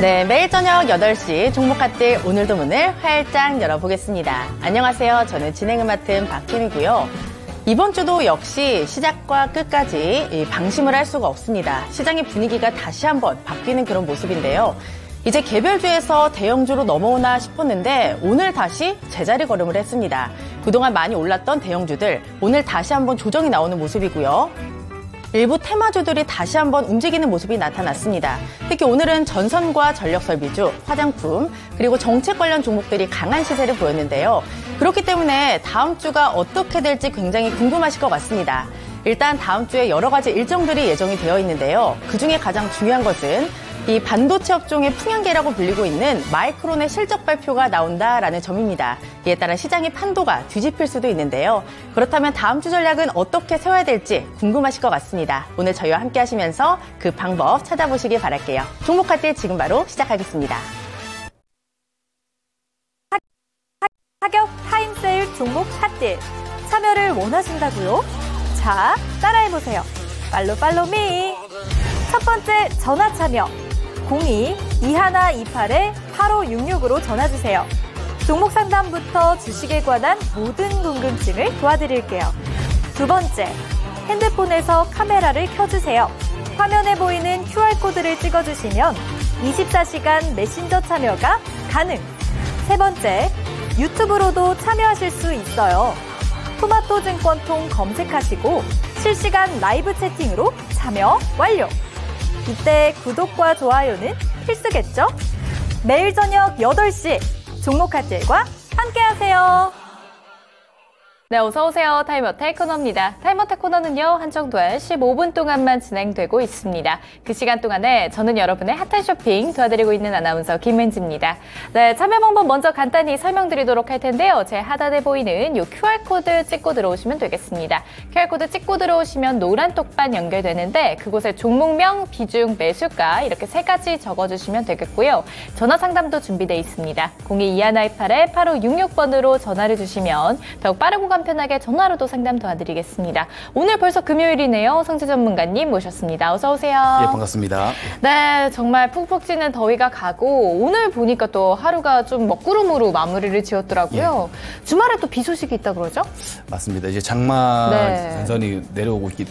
네, 매일 저녁 8시 종목핫들 오늘도 문을 활짝 열어보겠습니다. 안녕하세요. 저는 진행을 맡은 박혜미고요. 이번 주도 역시 시작과 끝까지 방심을 할 수가 없습니다. 시장의 분위기가 다시 한번 바뀌는 그런 모습인데요. 이제 개별주에서 대형주로 넘어오나 싶었는데 오늘 다시 제자리 걸음을 했습니다. 그동안 많이 올랐던 대형주들 오늘 다시 한번 조정이 나오는 모습이고요. 일부 테마주들이 다시 한번 움직이는 모습이 나타났습니다. 특히 오늘은 전선과 전력설비주, 화장품, 그리고 정책 관련 종목들이 강한 시세를 보였는데요. 그렇기 때문에 다음 주가 어떻게 될지 굉장히 궁금하실 것 같습니다. 일단 다음 주에 여러 가지 일정들이 예정이 되어 있는데요. 그중에 가장 중요한 것은 이 반도체 업종의 풍향계라고 불리고 있는 마이크론의 실적 발표가 나온다라는 점입니다. 이에 따라 시장의 판도가 뒤집힐 수도 있는데요. 그렇다면 다음 주 전략은 어떻게 세워야 될지 궁금하실 것 같습니다. 오늘 저희와 함께 하시면서 그 방법 찾아보시길 바랄게요. 종목할때 지금 바로 시작하겠습니다. 타격 타임세일 종목 핫딜 참여를 원하신다고요? 자, 따라해보세요. 팔로미. 첫 번째 전화 참여 02-2128-8566으로 전화주세요. 종목 상담부터 주식에 관한 모든 궁금증을 도와드릴게요. 두 번째, 핸드폰에서 카메라를 켜주세요. 화면에 보이는 QR코드를 찍어주시면 24시간 메신저 참여가 가능. 세 번째, 유튜브로도 참여하실 수 있어요. 토마토증권통 검색하시고 실시간 라이브 채팅으로 참여 완료. 이때 구독과 좋아요는 필수겠죠? 매일 저녁 8시 종목핫들과 함께하세요. 네, 어서오세요. 타임어택 코너입니다. 타임어택 코너는요, 한정도에 15분 동안만 진행되고 있습니다. 그 시간 동안에 저는 여러분의 핫한 쇼핑 도와드리고 있는 아나운서 김은지입니다. 네, 참여 방법 먼저 간단히 설명드리도록 할 텐데요. 제 하단에 보이는 이 QR코드 찍고 들어오시면 되겠습니다. QR코드 찍고 들어오시면 노란 똑반 연결되는데 그곳에 종목명, 비중, 매수가 이렇게 세 가지 적어주시면 되겠고요. 전화 상담도 준비되어 있습니다. 02-2128-8566번으로 전화를 주시면 더욱 빠르고 간편하게 전화로도 상담 도와드리겠습니다. 오늘 벌써 금요일이네요. 성재 전문가님 모셨습니다. 어서 오세요. 예, 반갑습니다. 네, 정말 푹푹 찌는 더위가 가고 오늘 보니까 또 하루가 좀 먹구름으로 마무리를 지었더라고요. 예. 주말에 또 비 소식이 있다 그러죠? 맞습니다. 이제 장마 전선이 올라오고 있기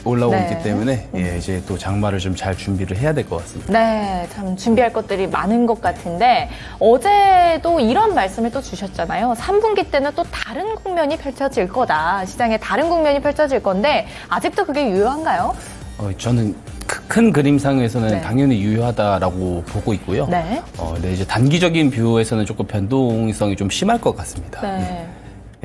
때문에 이제 또 장마를 좀 잘 준비를 해야 될 것 같습니다. 네, 참 준비할 것들이 많은 것 같은데 어제도 이런 말씀을 또 주셨잖아요. 3분기 때는 또 다른 국면이 펼쳐질 거다. 시장에 다른 국면이 펼쳐질 건데 아직도 그게 유효한가요? 저는 큰 그림상에서는 당연히 유효하다라고 보고 있고요. 네, 이제 단기적인 뷰에서는 조금 변동성이 좀 심할 것 같습니다. 네.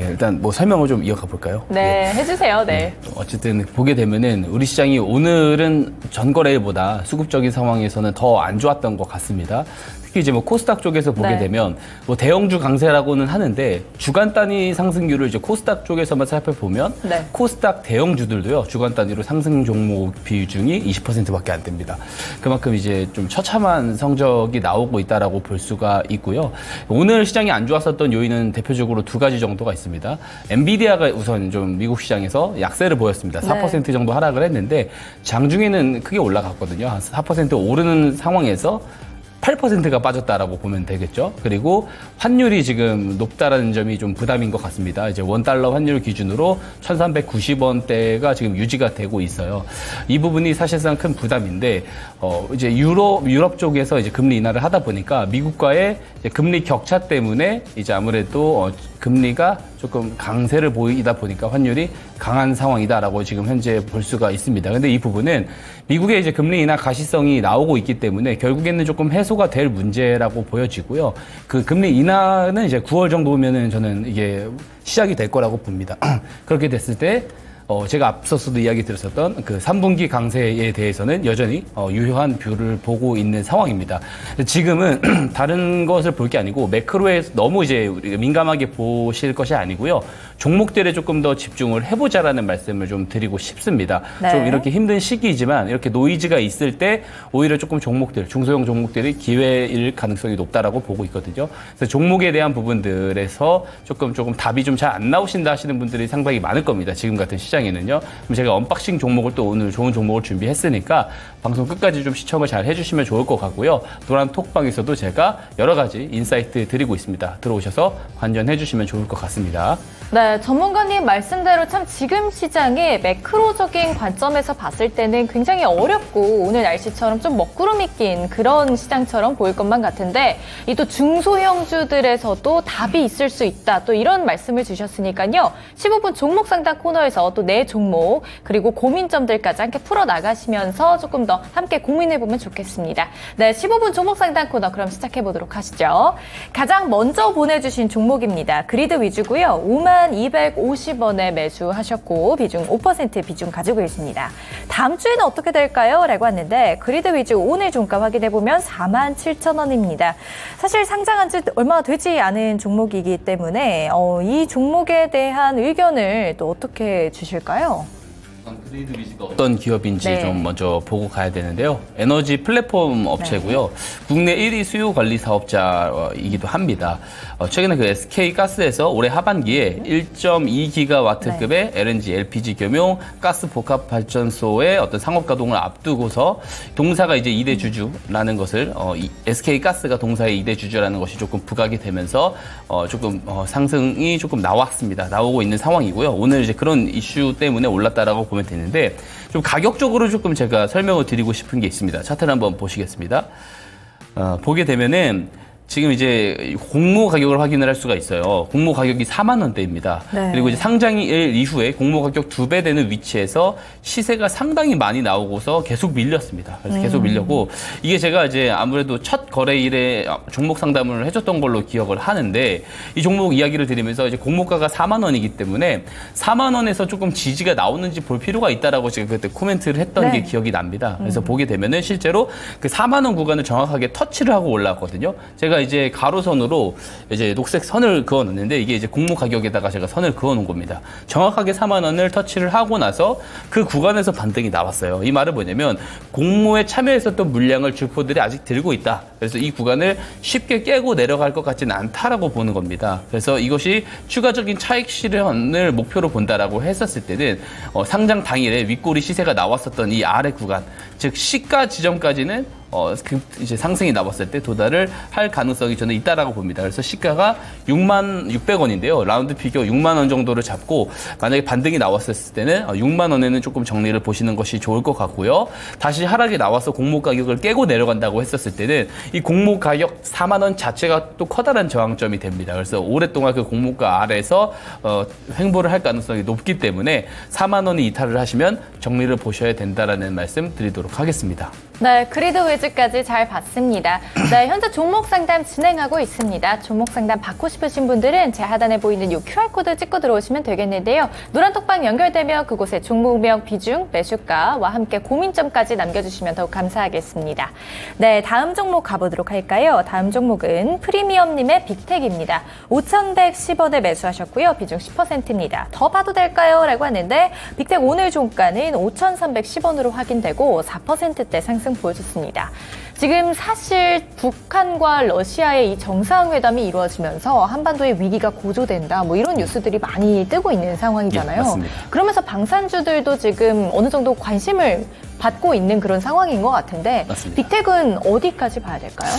예, 일단 뭐 설명을 좀 이어가 볼까요? 네, 해주세요. 네. 어쨌든 보게 되면은 우리 시장이 오늘은 전거래일보다 수급적인 상황에서는 더 안 좋았던 것 같습니다. 특히 이제 뭐 코스닥 쪽에서 보게 되면 뭐 대형주 강세라고는 하는데 주간 단위 상승률을 이제 코스닥 쪽에서만 살펴보면 코스닥 대형주들도요 주간 단위로 상승 종목 비중이 20%밖에 안 됩니다. 그만큼 이제 좀 처참한 성적이 나오고 있다라고 볼 수가 있고요. 오늘 시장이 안 좋았었던 요인은 대표적으로 두 가지 정도가 있습니다. 엔비디아가 우선 좀 미국 시장에서 약세를 보였습니다. 4% 정도 하락을 했는데 장중에는 크게 올라갔거든요. 한 4% 오르는 상황에서 8%가 빠졌다라고 보면 되겠죠. 그리고 환율이 지금 높다라는 점이 좀 부담인 것 같습니다. 이제 $1 환율 기준으로 1,390원대가 지금 유지가 되고 있어요. 이 부분이 사실상 큰 부담인데, 이제 유럽 쪽에서 이제 금리 인하를 하다 보니까 미국과의 이제 금리 격차 때문에 이제 아무래도 금리가 조금 강세를 보이다 보니까 환율이 강한 상황이다라고 지금 현재 볼 수가 있습니다. 근데 이 부분은 미국의 이제 금리 인하 가시성이 나오고 있기 때문에 결국에는 조금 해소가 될 문제라고 보여지고요. 그 금리 인하는 이제 9월 정도면은 저는 이게 시작이 될 거라고 봅니다. 그렇게 됐을 때 제가 앞서서도 이야기 드렸었던 그 3분기 강세에 대해서는 여전히 유효한 뷰를 보고 있는 상황입니다. 지금은 다른 것을 볼 게 아니고 매크로에 너무 이제 우리가 민감하게 보실 것이 아니고요. 종목들에 조금 더 집중을 해보자라는 말씀을 좀 드리고 싶습니다. 네. 좀 이렇게 힘든 시기이지만 이렇게 노이즈가 있을 때 오히려 조금 종목들, 중소형 종목들이 기회일 가능성이 높다라고 보고 있거든요. 그래서 종목에 대한 부분들에서 조금 답이 좀 잘 안 나오신다 하시는 분들이 상당히 많을 겁니다. 지금 같은 시장 시장에는요. 그럼 제가 언박싱 종목을 또 오늘 좋은 종목을 준비했으니까 방송 끝까지 좀 시청을 잘 해주시면 좋을 것 같고요. 노란 톡방에서도 제가 여러 가지 인사이트 드리고 있습니다. 들어오셔서 관전해 주시면 좋을 것 같습니다. 네, 전문가님 말씀대로 참 지금 시장이 매크로적인 관점에서 봤을 때는 굉장히 어렵고 오늘 날씨처럼 좀 먹구름이 낀 그런 시장처럼 보일 것만 같은데 이 또 중소형주들에서도 답이 있을 수 있다. 또 이런 말씀을 주셨으니까요. 15분 종목 상담 코너에서 또 내 종목 그리고 고민점들까지 함께 풀어나가시면서 조금 더 함께 고민해보면 좋겠습니다. 네, 15분 종목 상담 코너 그럼 시작해보도록 하시죠. 가장 먼저 보내주신 종목입니다. 그리드 위주고요. 5250원에 매수하셨고 비중 5% 비중 가지고 있습니다. 다음 주에는 어떻게 될까요? 라고 하는데 그리드 위주 오늘 종가 확인해보면 47,000원입니다. 사실 상장한 지 얼마 되지 않은 종목이기 때문에 이 종목에 대한 의견을 또 어떻게 주실까요? 그리드 위즈가 어떤 기업인지 네. 좀 먼저 보고 가야 되는데요. 에너지 플랫폼 업체고요. 국내 1위 수요 관리 사업자이기도 합니다. 최근에 그 SK가스에서 올해 하반기에 1.2기가와트급의 LNG, LPG 겸용 가스 복합 발전소의 어떤 상업 가동을 앞두고서 동사가 이제 2대 주주라는 것을 SK가스가 동사의 2대 주주라는 것이 조금 부각이 되면서 조금 상승이 조금 나오고 있는 상황이고요. 오늘 이제 그런 이슈 때문에 올랐다라고 보면 되는데 좀 가격적으로 조금 제가 설명을 드리고 싶은 게 있습니다. 차트를 한번 보시겠습니다. 보게 되면은 지금 이제 공모 가격을 확인을 할 수가 있어요. 공모 가격이 4만 원대입니다. 네. 그리고 이제 상장일 이후에 공모 가격 2배 되는 위치에서 시세가 상당히 많이 나오고서 계속 밀렸습니다. 그래서 계속 밀렸고 이게 제가 이제 아무래도 첫 거래일에 종목 상담을 해줬던 걸로 기억을 하는데 이 종목 이야기를 드리면서 이제 공모가가 4만 원이기 때문에 4만 원에서 조금 지지가 나오는지 볼 필요가 있다라고 제가 그때 코멘트를 했던 게 기억이 납니다. 그래서 보게 되면은 실제로 그 4만 원 구간을 정확하게 터치를 하고 올라왔거든요. 제가 이제 가로선으로 이제 녹색 선을 그어 놓는데 이게 이제 공모 가격에다가 제가 선을 그어 놓은 겁니다. 정확하게 4만 원을 터치를 하고 나서 그 구간에서 반등이 나왔어요. 이 말은 뭐냐면 공모에 참여했었던 물량을 주포들이 아직 들고 있다. 그래서 이 구간을 쉽게 깨고 내려갈 것 같지는 않다라고 보는 겁니다. 그래서 이것이 추가적인 차익 실현을 목표로 본다라고 했었을 때는 상장 당일에 윗꼬리 시세가 나왔었던 이 아래 구간, 즉 시가 지점까지는 이제 상승이 나왔을 때 도달을 할 가능성이 저는 있다라고 봅니다. 그래서 시가가 6만 600원인데요. 라운드 피겨 6만 원 정도를 잡고 만약에 반등이 나왔을 때는 6만 원에는 조금 정리를 보시는 것이 좋을 것 같고요. 다시 하락이 나와서 공모 가격을 깨고 내려간다고 했었을 때는 이 공모 가격 4만 원 자체가 또 커다란 저항점이 됩니다. 그래서 오랫동안 그 공모가 아래에서 횡보를 할 가능성이 높기 때문에 4만 원이 이탈을 하시면 정리를 보셔야 된다라는 말씀 드리도록 하겠습니다. 네, 그리드 위즈까지 잘 봤습니다. 네, 현재 종목 상담 진행하고 있습니다. 종목 상담 받고 싶으신 분들은 제 하단에 보이는 이 QR코드 찍고 들어오시면 되겠는데요. 노란 톡방 연결되면 그곳에 종목명, 비중, 매수가와 함께 고민점까지 남겨주시면 더욱 감사하겠습니다. 네, 다음 종목 가보도록 할까요? 다음 종목은 프리미엄님의 빅텍입니다. 5,110원에 매수하셨고요. 비중 10%입니다. 더 봐도 될까요? 라고 하는데 빅텍 오늘 종가는 5,310원으로 확인되고 4%대 상승 보여줬습니다. 지금 사실 북한과 러시아의 이 정상회담이 이루어지면서 한반도의 위기가 고조된다 뭐 이런 뉴스들이 많이 뜨고 있는 상황이잖아요. 예, 맞습니다. 그러면서 방산주들도 지금 어느 정도 관심을 받고 있는 그런 상황인 것 같은데 맞습니다. 빅텍은 어디까지 봐야 될까요?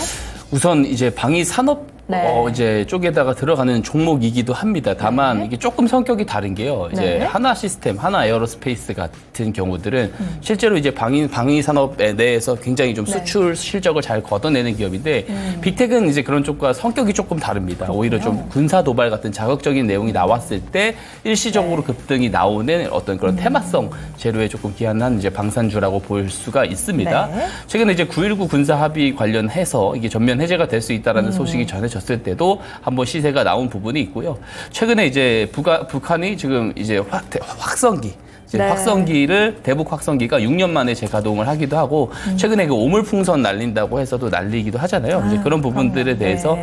우선 이제 방위 산업 네. 이제 쪽에다가 들어가는 종목이기도 합니다. 다만 이게 조금 성격이 다른 게요. 이제 네. 하나 시스템, 하나 에어로스페이스 같은 경우들은 실제로 이제 방위 산업에 대해서 굉장히 좀 수출 실적을 잘 걷어내는 기업인데 빅텍은 이제 그런 쪽과 성격이 조금 다릅니다. 오히려 좀 군사 도발 같은 자극적인 내용이 나왔을 때 일시적으로 급등이 나오는 어떤 그런 테마성 재료에 조금 기한한 이제 방산주라고 볼 수가 있습니다. 네. 최근에 이제 9.19 군사 합의 관련해서 이게 전면 해제가 될 수 있다라는 소식이 전해졌을 때도 한번 시세가 나온 부분이 있고요. 최근에 이제 북한이 지금 이제 확성기 이제 네. 대북 확성기가 6년 만에 재가동을 하기도 하고 최근에 그 오물풍선 날린다고 해서도 날리기도 하잖아요. 이제 그런 부분들에 대해서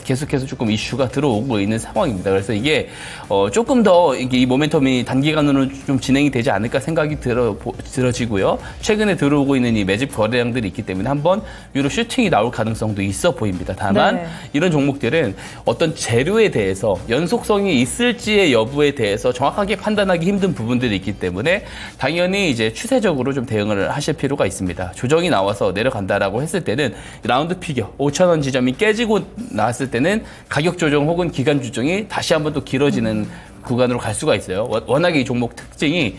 계속해서 조금 이슈가 들어오고 있는 상황입니다. 그래서 이게 조금 더 이 모멘텀이 단기간으로 좀 진행이 되지 않을까 생각이 들어지고요. 최근에 들어오고 있는 이 매집 거래량들이 있기 때문에 한번 유로 슈팅이 나올 가능성도 있어 보입니다. 다만 이런 종목들은 어떤 재료에 대해서 연속성이 있을지의 여부에 대해서 정확하게 판단하기 힘든 부분들이 있기 때문에 당연히 이제 추세적으로 좀 대응을 하실 필요가 있습니다. 조정이 나와서 내려간다라고 했을 때는 라운드 피겨 5,000원 지점이 깨지고 나왔을 때는 가격 조정 혹은 기간 조정이 다시 한번 또 길어지는 구간으로 갈 수가 있어요. 워낙에 이 종목 특징이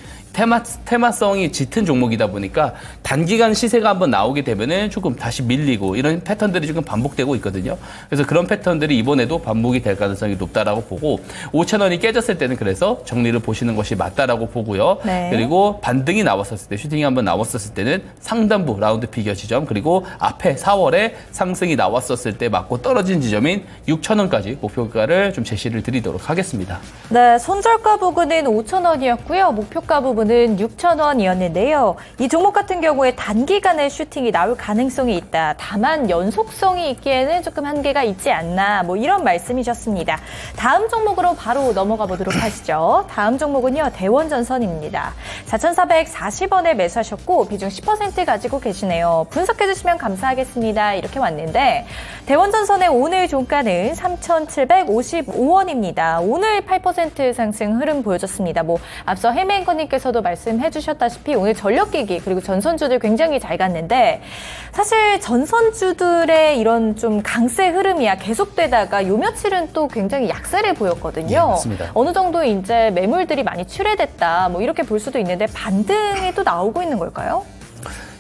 테마성이 짙은 종목이다 보니까 단기간 시세가 한번 나오게 되면은 조금 다시 밀리고 이런 패턴들이 지금 반복되고 있거든요. 그래서 그런 패턴들이 이번에도 반복이 될 가능성이 높다라고 보고 5,000원이 깨졌을 때는 그래서 정리를 보시는 것이 맞다라고 보고요. 그리고 반등이 나왔었을 때 슈팅이 한번 나왔었을 때는 상단부 라운드 피겨 지점 그리고 앞에 4월에 상승이 나왔었을 때 맞고 떨어진 지점인 6,000원까지 목표가를 좀 제시를 드리도록 하겠습니다. 네, 손절가 부근은 5,000원이었고요. 목표가 부분은 6,000원이었는데요. 이 종목 같은 경우에 단기간에 슈팅이 나올 가능성이 있다. 다만 연속성이 있기에는 조금 한계가 있지 않나. 뭐 이런 말씀이셨습니다. 다음 종목으로 바로 넘어가 보도록 하시죠. 다음 종목은요. 대원전선입니다. 4,440원에 매수하셨고 비중 10% 가지고 계시네요. 분석해 주시면 감사하겠습니다. 이렇게 왔는데 대원전선의 오늘 종가는 3,755원입니다. 오늘 8% 상승 흐름 보여줬습니다. 뭐 앞서 헬메인커님께서도 말씀해 주셨다시피 오늘 전력기기 그리고 전선주들 굉장히 잘 갔는데 사실 전선주들의 이런 좀 강세 흐름이야 계속되다가 요 며칠은 또 굉장히 약세를 보였거든요. 네, 맞습니다. 어느 정도 이제 매물들이 많이 출회됐다 뭐 이렇게 볼 수도 있는데 반등이 또 나오고 있는 걸까요?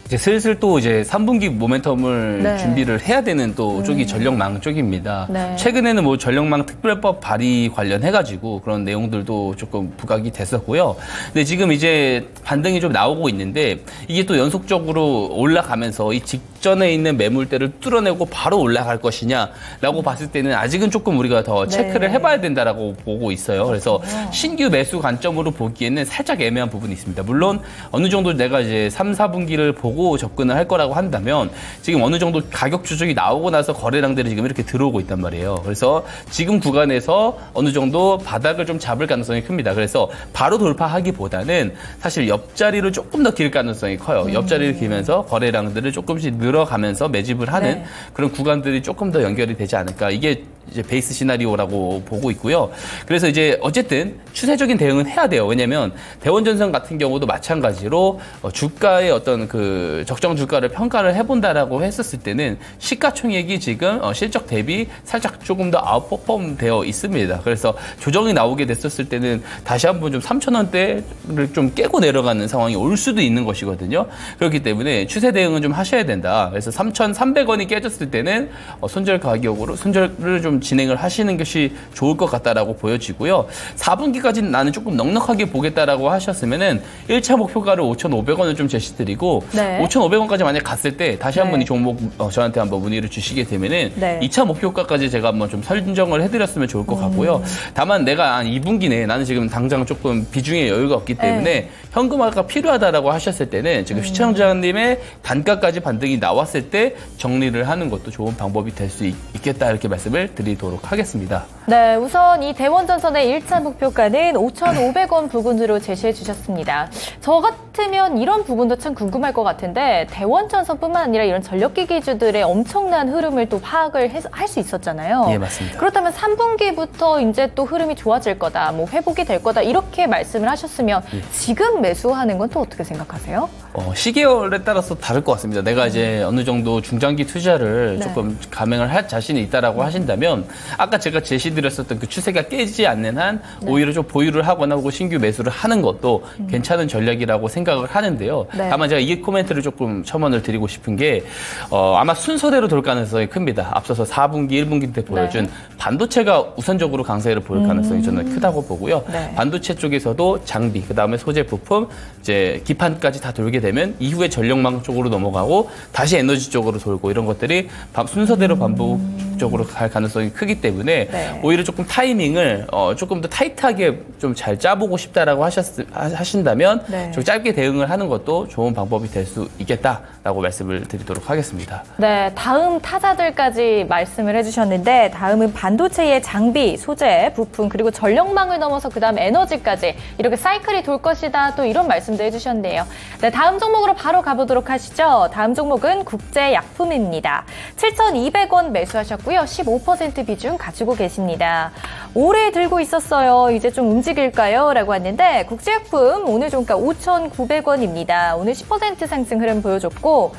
이제 슬슬 또 이제 3분기 모멘텀을 준비를 해야 되는 또 쪽이 전력망 쪽입니다. 최근에는 뭐 전력망 특별법 발의 관련해가지고 그런 내용들도 조금 부각이 됐었고요. 근데 지금 이제 반등이 좀 나오고 있는데 이게 또 연속적으로 올라가면서 이 직전에 있는 매물대를 뚫어내고 바로 올라갈 것이냐라고 봤을 때는 아직은 조금 우리가 더 체크를 해봐야 된다라고 보고 있어요. 그래서 신규 매수 관점으로 보기에는 살짝 애매한 부분이 있습니다. 물론 어느 정도 내가 이제 3, 4분기를 보고 접근을 할 거라고 한다면 지금 어느 정도 가격 조정이 나오고 나서 거래량들이 지금 이렇게 들어오고 있단 말이에요. 그래서 지금 구간에서 어느 정도 바닥을 좀 잡을 가능성이 큽니다. 그래서 바로 돌파하기보다는 사실 옆자리를 조금 더 길 가능성이 커요. 옆자리를 길면서 거래량들을 조금씩 늘어가면서 매집을 하는 그런 구간들이 조금 더 연결이 되지 않을까. 이게 이제 베이스 시나리오라고 보고 있고요. 그래서 이제 어쨌든 추세적인 대응은 해야 돼요. 왜냐면 대원전선 같은 경우도 마찬가지로 주가의 어떤 그 적정 주가를 평가를 해본다라고 했었을 때는 시가총액이 지금 실적 대비 살짝 조금 더 아웃퍼폼 되어 있습니다. 그래서 조정이 나오게 됐었을 때는 다시 한번 좀 3,000원대를 좀 깨고 내려가는 상황이 올 수도 있는 것이거든요. 그렇기 때문에 추세 대응은 좀 하셔야 된다. 그래서 3,300원이 깨졌을 때는 손절 가격으로 손절을 좀 진행을 하시는 것이 좋을 것 같다라고 보여지고요. 4분기까지는 나는 조금 넉넉하게 보겠다라고 하셨으면은 1차 목표가를 5,500원을 좀 제시드리고 5,500원까지 만약 갔을 때 다시 한번 이 종목 저한테 한번 문의를 주시게 되면은 2차 목표가까지 제가 한번 좀 설정을 해드렸으면 좋을 것 같고요. 다만 내가 한 2분기 내에 나는 지금 당장 조금 비중에 여유가 없기 때문에 현금화가 필요하다라고 하셨을 때는 지금 시청자님의 단가까지 반등이 나왔을 때 정리를 하는 것도 좋은 방법이 될 수 있겠다 이렇게 말씀을 드리도록 하겠습니다. 네, 우선 이 대원전선의 1차 목표가는 5,500원 부근으로 제시해 주셨습니다. 저 같으면 이런 부분도 참 궁금할 것 같은데 대원전선뿐만 아니라 이런 전력기기주들의 엄청난 흐름을 또 파악을 할 수 있었잖아요. 예, 맞습니다. 그렇다면 3분기부터 이제 또 흐름이 좋아질 거다, 뭐 회복이 될 거다 이렇게 말씀을 하셨으면 지금 매수하는 건 또 어떻게 생각하세요? 시계열에 따라서 다를 것 같습니다. 내가 이제 어느 정도 중장기 투자를 조금 감행을 할 자신이 있다라고 하신다면 아까 제가 제시드렸었던 그 추세가 깨지지 않는 한 오히려 좀 보유를 하거나 혹은 신규 매수를 하는 것도 괜찮은 전략이라고 생각을 하는데요. 다만 제가 이 코멘트를 조금 첨언을 드리고 싶은 게 아마 순서대로 돌 가능성이 큽니다. 앞서서 4분기, 1분기 때 보여준 반도체가 우선적으로 강세를 보일 가능성이 저는 크다고 보고요. 반도체 쪽에서도 장비, 그다음에 소재 부품, 이제 기판까지 다 돌게 되면 이후에 전력망 쪽으로 넘어가고 다시 에너지 쪽으로 돌고 이런 것들이 순서대로 반복적으로 갈 가능성이 크기 때문에 오히려 오히려 조금 타이밍을 조금 더 타이트하게 좀 잘 짜보고 싶다라고 하신다면 네. 좀 짧게 대응을 하는 것도 좋은 방법이 될 수 있겠다라고 말씀을 드리도록 하겠습니다. 네, 다음 타자들까지 말씀을 해주셨는데 다음은 반도체의 장비, 소재, 부품 그리고 전력망을 넘어서 그다음 에너지까지 이렇게 사이클이 돌 것이다 또 이런 말씀도 해주셨네요. 네, 다음 종목으로 바로 가보도록 하시죠. 다음 종목은 국제약품입니다. 7,200원 매수하셨고요. 15% 비중 가지고 계십니다. 오래 들고 있었어요. 이제 좀 움직일까요? 라고 했는데 국제약품 오늘 종가 5,900원입니다. 오늘 10% 상승 흐름 보여줬고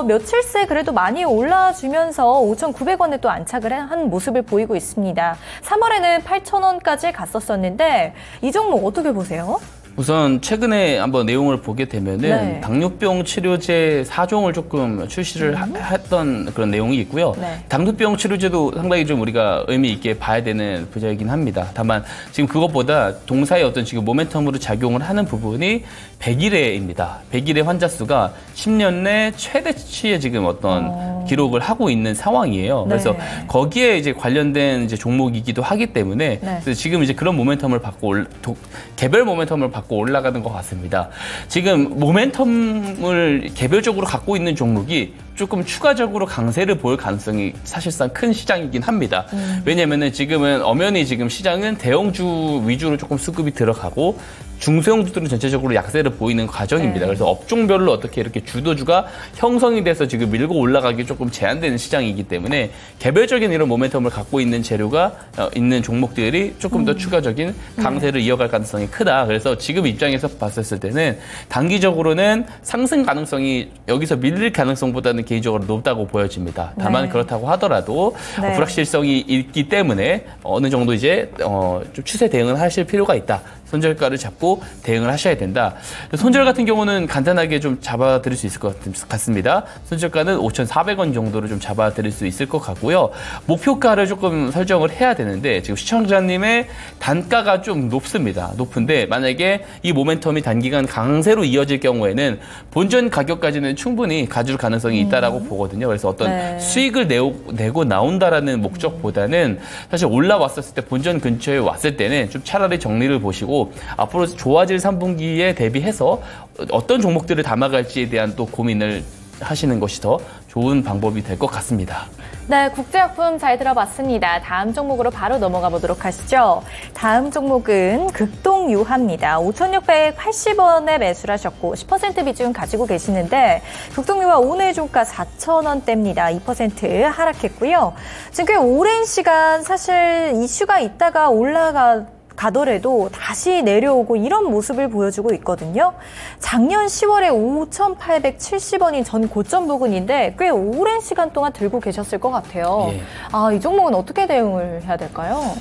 며칠 새 그래도 많이 올라주면서 5,900원에 또 안착을 한 모습을 보이고 있습니다. 3월에는 8,000원까지 갔었었는데 이 종목 어떻게 보세요? 우선 최근에 한번 내용을 보게 되면은 네. 당뇨병 치료제 4종을 조금 출시를 했던 그런 내용이 있고요. 네. 당뇨병 치료제도 상당히 좀 우리가 의미 있게 봐야 되는 분야이긴 합니다. 다만 지금 그것보다 동사의 어떤 지금 모멘텀으로 작용을 하는 부분이 100일회입니다. 100일회 환자 수가 10년 내 최대치의 지금 어떤 기록을 하고 있는 상황이에요. 네. 그래서 거기에 이제 관련된 이제 종목이기도 하기 때문에 네. 그래서 지금 이제 그런 모멘텀을 받고 개별 모멘텀을 받고 올라가는 것 같습니다. 지금 모멘텀을 개별적으로 갖고 있는 종목이 조금 추가적으로 강세를 보일 가능성이 사실상 큰 시장이긴 합니다. 왜냐면은 지금은 엄연히 지금 시장은 대형주 위주로 조금 수급이 들어가고 중소형주들은 전체적으로 약세를 보이는 과정입니다. 네. 그래서 업종별로 어떻게 이렇게 주도주가 형성이 돼서 지금 밀고 올라가기 조금 제한되는 시장이기 때문에 개별적인 이런 모멘텀을 갖고 있는 재료가 있는 종목들이 조금 더 추가적인 강세를 이어갈 가능성이 크다. 그래서 지금 입장에서 봤을 때는 단기적으로는 상승 가능성이 여기서 밀릴 가능성보다는 개인적으로 높다고 보여집니다. 다만 네. 그렇다고 하더라도 네. 불확실성이 있기 때문에 어느 정도 이제 좀 추세 대응을 하실 필요가 있다. 손절가를 잡고 대응을 하셔야 된다. 손절 같은 경우는 간단하게 좀 잡아드릴 수 있을 것 같습니다. 손절가는 5,400원 정도로 좀 잡아드릴 수 있을 것 같고요. 목표가를 조금 설정을 해야 되는데 지금 시청자님의 단가가 좀 높습니다. 높은데 만약에 이 모멘텀이 단기간 강세로 이어질 경우에는 본전 가격까지는 충분히 가줄 가능성이 있다라고 보거든요. 그래서 어떤 네. 수익을 내고 나온다라는 목적보다는 사실 올라왔었을 때 본전 근처에 왔을 때는 좀 차라리 정리를 보시고 앞으로 좋아질 3분기에 대비해서 어떤 종목들을 담아갈지에 대한 또 고민을 하시는 것이 더 좋은 방법이 될 것 같습니다. 네, 국제약품 잘 들어봤습니다. 다음 종목으로 바로 넘어가 보도록 하시죠. 다음 종목은 극동유화입니다. 5,680원에 매수를 하셨고 10% 비중 가지고 계시는데 극동유화 오늘 종가 4,000원대입니다. 2% 하락했고요. 지금 꽤 오랜 시간 사실 이슈가 있다가 가더라도 다시 내려오고 이런 모습을 보여주고 있거든요. 작년 10월에 5,870원인 전 고점 부근인데 꽤 오랜 시간 동안 들고 계셨을 것 같아요. 예. 이 종목은 어떻게 대응을 해야 될까요?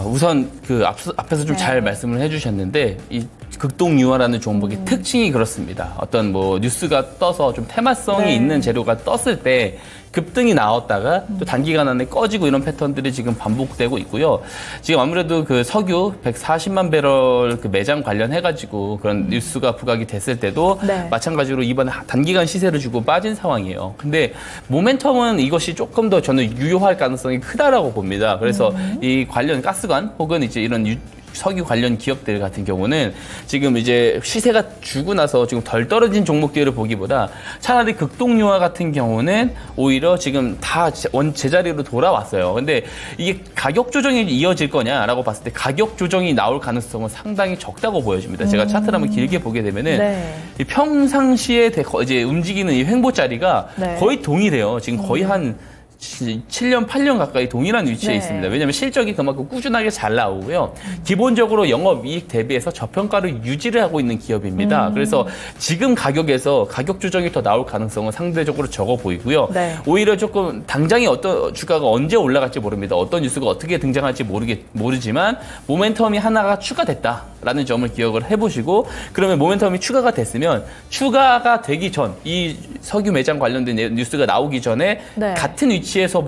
우선 그 앞에서 좀 잘 말씀을 해주셨는데 이 극동유화라는 종목의 특징이 그렇습니다. 어떤 뭐 뉴스가 떠서 좀 테마성이 있는 재료가 떴을 때 급등이 나왔다가 또 단기간 안에 꺼지고 이런 패턴들이 지금 반복되고 있고요. 지금 아무래도 그 석유 140만 배럴 그 매장 관련해가지고 그런 뉴스가 부각이 됐을 때도 마찬가지로 이번 단기간 시세를 주고 빠진 상황이에요. 근데 모멘텀은 이것이 조금 더 저는 유효할 가능성이 크다라고 봅니다. 그래서 이 관련 가스관 혹은 이제 이런 석유 관련 기업들 같은 경우는 지금 이제 시세가 주고 나서 지금 덜 떨어진 종목들을 보기보다 차라리 극동유화 같은 경우는 오히려 지금 다 제자리로 돌아왔어요. 근데 이게 가격 조정이 이어질 거냐라고 봤을 때 가격 조정이 나올 가능성은 상당히 적다고 보여집니다. 제가 차트를 한번 길게 보게 되면은 이 평상시에 이제 움직이는 이 횡보자리가 거의 동일해요. 지금 거의 한 7년, 8년 가까이 동일한 위치에 있습니다. 왜냐하면 실적이 그만큼 꾸준하게 잘 나오고요. 기본적으로 영업이익 대비해서 저평가를 유지를 하고 있는 기업입니다. 그래서 지금 가격에서 가격 조정이 더 나올 가능성은 상대적으로 적어 보이고요. 오히려 조금 당장에 어떤 주가가 언제 올라갈지 모릅니다. 어떤 뉴스가 어떻게 등장할지 모르지만 모멘텀이 하나가 추가됐다. 라는 점을 기억을 해보시고 그러면 모멘텀이 추가가 됐으면 추가가 되기 전 이 석유 매장 관련된 뉴스가 나오기 전에 네. 같은 위치에서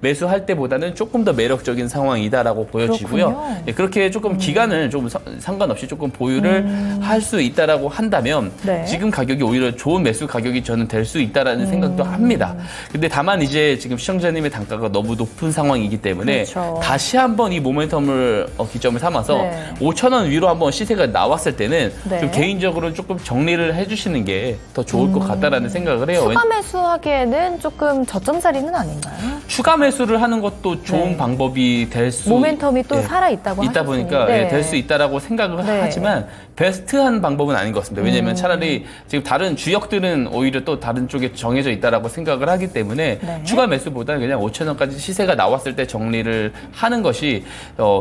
매수할 때보다는 조금 더 매력적인 상황이다라고 보여지고요. 예, 그렇게 조금 기간을 좀 상관없이 조금 보유를 할 수 있다라고 한다면 네. 지금 가격이 오히려 좋은 매수 가격이 저는 될 수 있다라는 생각도 합니다. 근데 다만 이제 지금 시청자님의 단가가 너무 높은 상황이기 때문에 그렇죠. 다시 한번 이 모멘텀을 기점을 삼아서 네. 5,000원 위로 한번 시세가 나왔을 때는 네. 좀 개인적으로 조금 정리를 해주시는 게 더 좋을 것 같다라는 생각을 해요. 추가 매수하기에는 조금 저점 자리는 아닌가요? 추가 매수를 하는 것도 좋은 네. 방법이 될 수 모멘텀이 또 살아있다고 있다 보니까 하셨으니. 될 수 있다라고 생각을 네. 하지만 베스트한 방법은 아닌 것 같습니다. 왜냐하면 차라리 지금 다른 주역들은 오히려 또 다른 쪽에 정해져 있다라고 생각을 하기 때문에 네. 추가 매수보다는 그냥 5,000원까지 시세가 나왔을 때 정리를 하는 것이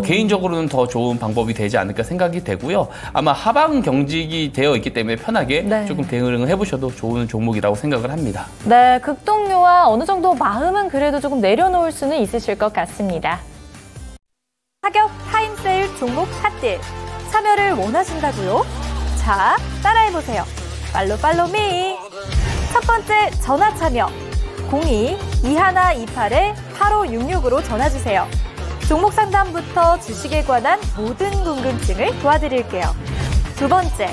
개인적으로는 더 좋은 방법이 되지 않을까 생각이 되고요. 아마 하방 경직이 되어 있기 때문에 편하게 네. 조금 대응을 해보셔도 좋은 종목이라고 생각을 합니다. 네, 급동료와 어느 정도 마음은 그래도 조금 내려놓을 수는 있으실 것 같습니다. 가격 타임세일 종목 핫딜 참여를 원하신다고요? 자, 따라해보세요. 팔로미. 첫 번째 전화 참여 02-2128-8566으로 전화주세요. 종목 상담부터 주식에 관한 모든 궁금증을 도와드릴게요. 두 번째,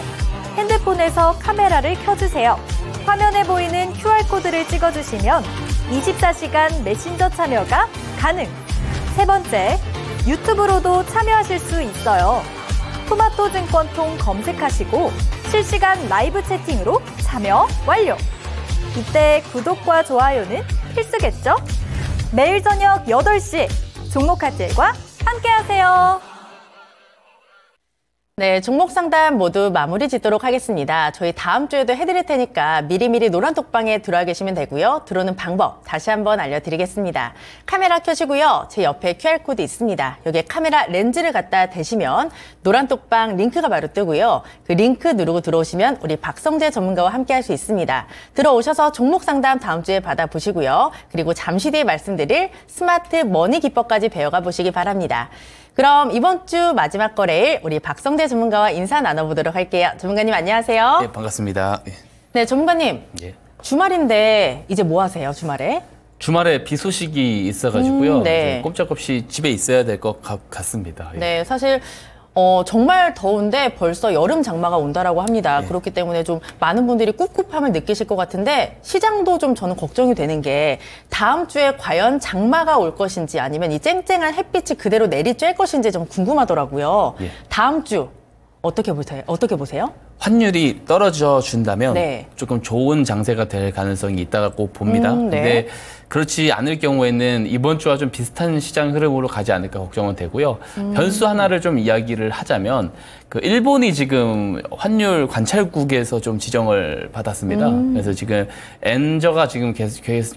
핸드폰에서 카메라를 켜주세요. 화면에 보이는 QR코드를 찍어주시면 24시간 메신저 참여가 가능. 세 번째, 유튜브로도 참여하실 수 있어요. 토마토 증권통 검색하시고 실시간 라이브 채팅으로 참여 완료. 이때 구독과 좋아요는 필수겠죠? 매일 저녁 8시 종목 핫딜과 함께하세요. 네, 종목 상담 모두 마무리 짓도록 하겠습니다. 저희 다음 주에도 해드릴 테니까 미리미리 노란톡방에 들어와 계시면 되고요. 들어오는 방법 다시 한번 알려드리겠습니다. 카메라 켜시고요. 제 옆에 QR코드 있습니다. 여기에 카메라 렌즈를 갖다 대시면 노란톡방 링크가 바로 뜨고요. 그 링크 누르고 들어오시면 우리 박성재 전문가와 함께 할 수 있습니다. 들어오셔서 종목 상담 다음 주에 받아보시고요. 그리고 잠시 뒤에 말씀드릴 스마트 머니 기법까지 배워가 보시기 바랍니다. 그럼 이번 주 마지막 거래일 우리 박성재 전문가와 인사 나눠보도록 할게요. 전문가님 안녕하세요. 네, 반갑습니다. 네, 전문가님. 예. 주말인데 이제 뭐 하세요, 주말에? 주말에 비 소식이 있어가지고요. 네. 꼼짝없이 집에 있어야 될 것 같습니다. 예. 네, 사실 정말 더운데 벌써 여름 장마가 온다라고 합니다. 네. 그렇기 때문에 좀 많은 분들이 꿉꿉함을 느끼실 것 같은데 시장도 좀 저는 걱정이 되는 게 다음 주에 과연 장마가 올 것인지 아니면 이 쨍쨍한 햇빛이 그대로 내리쬐 것인지 좀 궁금하더라고요. 예. 다음 주 어떻게 보세요? 환율이 떨어져 준다면 네. 조금 좋은 장세가 될 가능성이 있다고 봅니다. 네. 근데 그렇지 않을 경우에는 이번 주와 좀 비슷한 시장 흐름으로 가지 않을까 걱정은 되고요. 변수 하나를 좀 이야기를 하자면 그 일본이 지금 환율 관찰국에서 좀 지정을 받았습니다. 그래서 지금 엔저가 지금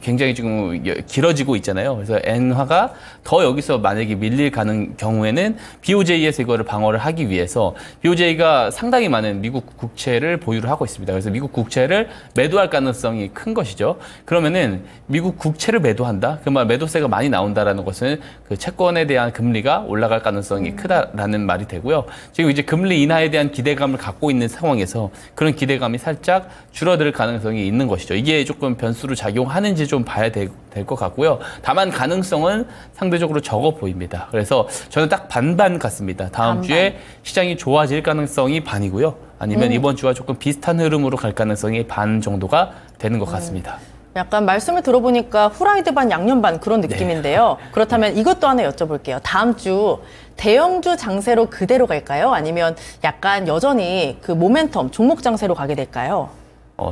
굉장히 지금 길어지고 있잖아요. 그래서 엔화가 더 여기서 만약에 밀릴 경우에는 BOJ에서 이거를 방어를 하기 위해서 BOJ가 상당히 많은 미국 국채를 보유를 하고 있습니다. 그래서 미국 국채를 매도할 가능성이 큰 것이죠. 그러면은 미국 국채를 매도한다? 그 말 매도세가 많이 나온다라는 것은 그 채권에 대한 금리가 올라갈 가능성이 크다라는 말이 되고요. 지금 이제 금리 인하에 대한 기대감을 갖고 있는 상황에서 그런 기대감이 살짝 줄어들 가능성이 있는 것이죠. 이게 조금 변수로 작용하는지 좀 봐야 될 것 같고요. 다만 가능성은 상대적으로 적어 보입니다. 그래서 저는 딱 반반 같습니다. 다음 주에 시장이 좋아질 가능성이 반이고요. 아니면 이번 주와 조금 비슷한 흐름으로 갈 가능성이 반 정도가 되는 것 같습니다. 약간 말씀을 들어보니까 후라이드 반 양념 반 그런 느낌인데요. 그렇다면 이것도 하나 여쭤볼게요. 다음 주 대형주 장세로 그대로 갈까요? 아니면 약간 여전히 그 모멘텀 종목 장세로 가게 될까요?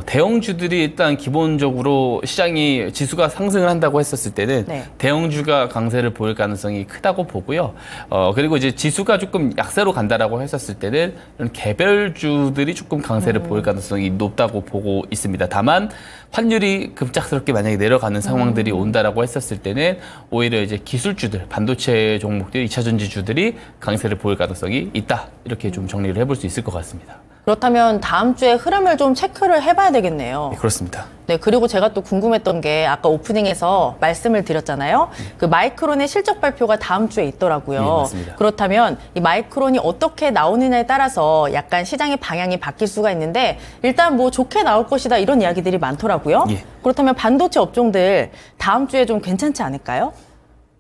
대형주들이 일단 기본적으로 시장이 지수가 상승을 한다고 했었을 때는 네. 대형주가 강세를 보일 가능성이 크다고 보고요. 그리고 이제 지수가 조금 약세로 간다라고 했었을 때는 이런 개별주들이 조금 강세를 보일 가능성이 높다고 보고 있습니다. 다만 환율이 급작스럽게 만약에 내려가는 상황들이 온다라고 했었을 때는 오히려 이제 기술주들, 반도체 종목들, 2차 전지주들이 강세를 보일 가능성이 있다. 이렇게 좀 정리를 해볼 수 있을 것 같습니다. 그렇다면 다음 주에 흐름을 좀 체크를 해봐야 되겠네요. 네, 그렇습니다. 네, 그리고 제가 또 궁금했던 게 아까 오프닝에서 말씀을 드렸잖아요. 그 마이크론의 실적 발표가 다음 주에 있더라고요. 네, 맞습니다. 그렇다면 이 마이크론이 어떻게 나오느냐에 따라서 약간 시장의 방향이 바뀔 수가 있는데 일단 뭐 좋게 나올 것이다 이런 이야기들이 많더라고요. 예. 그렇다면 반도체 업종들 다음 주에 좀 괜찮지 않을까요?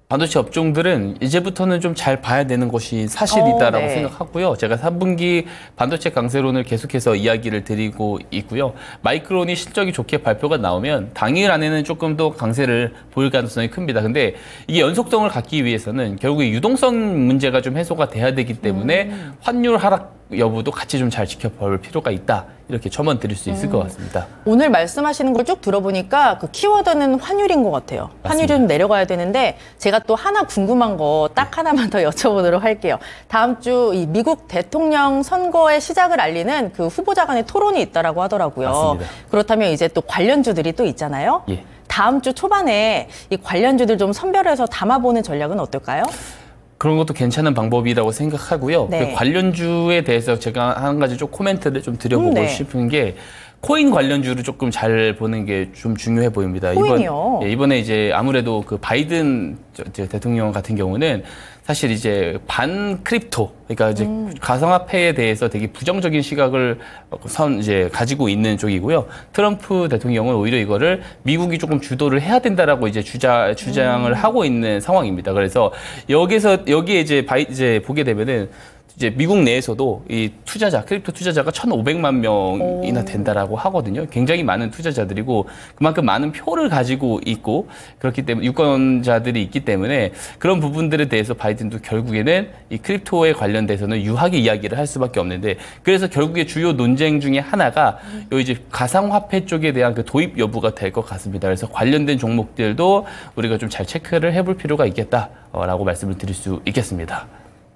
반도체 업종들은 이제부터는 좀 잘 봐야 되는 것이 사실이다라고 네. 생각하고요. 제가 3분기 반도체 강세론을 계속해서 이야기를 드리고 있고요. 마이크론이 실적이 좋게 발표가 나오면 당일 안에는 조금 더 강세를 보일 가능성이 큽니다. 근데 이게 연속성을 갖기 위해서는 결국에 유동성 문제가 좀 해소가 돼야 되기 때문에 환율 하락 여부도 같이 좀 잘 지켜볼 필요가 있다. 이렇게 첨언 드릴 수 있을 것 같습니다. 오늘 말씀하시는 걸 쭉 들어보니까 그 키워드는 환율인 것 같아요. 환율이 좀 내려가야 되는데 제가 또 하나 궁금한 거 딱 하나만 더 여쭤보도록 할게요. 다음 주 이 미국 대통령 선거의 시작을 알리는 그 후보자 간의 토론이 있다라고 하더라고요. 맞습니다. 그렇다면 이제 또 관련주들이 또 있잖아요. 예. 다음 주 초반에 이 관련주들 좀 선별해서 담아보는 전략은 어떨까요? 그런 것도 괜찮은 방법이라고 생각하고요. 네. 그 관련주에 대해서 제가 한 가지 좀 코멘트를 좀 드려보고 네. 싶은 게 코인 관련주를 조금 잘 보는 게 좀 중요해 보입니다. 코인이요? 이번에 이제 아무래도 그 바이든 대통령 같은 경우는 사실 이제 반 크립토, 그러니까 이제 가상화폐에 대해서 되게 부정적인 시각을 이제 가지고 있는 쪽이고요. 트럼프 대통령은 오히려 이거를 미국이 조금 주도를 해야 된다라고 이제 주장을 하고 있는 상황입니다. 그래서 여기에 이제 보게 되면은 이제 미국 내에서도 이 투자자, 크립토 투자자가 1,500만 명이나 된다라고 하거든요. 굉장히 많은 투자자들이고 그만큼 많은 표를 가지고 있고 그렇기 때문에 유권자들이 있기 때문에 그런 부분들에 대해서 바이든도 결국에는 이 크립토에 관련돼서는 유하게 이야기를 할 수밖에 없는데 그래서 결국에 주요 논쟁 중에 하나가 요 이제 가상화폐 쪽에 대한 그 도입 여부가 될 것 같습니다. 그래서 관련된 종목들도 우리가 좀 잘 체크를 해볼 필요가 있겠다라고 말씀을 드릴 수 있겠습니다.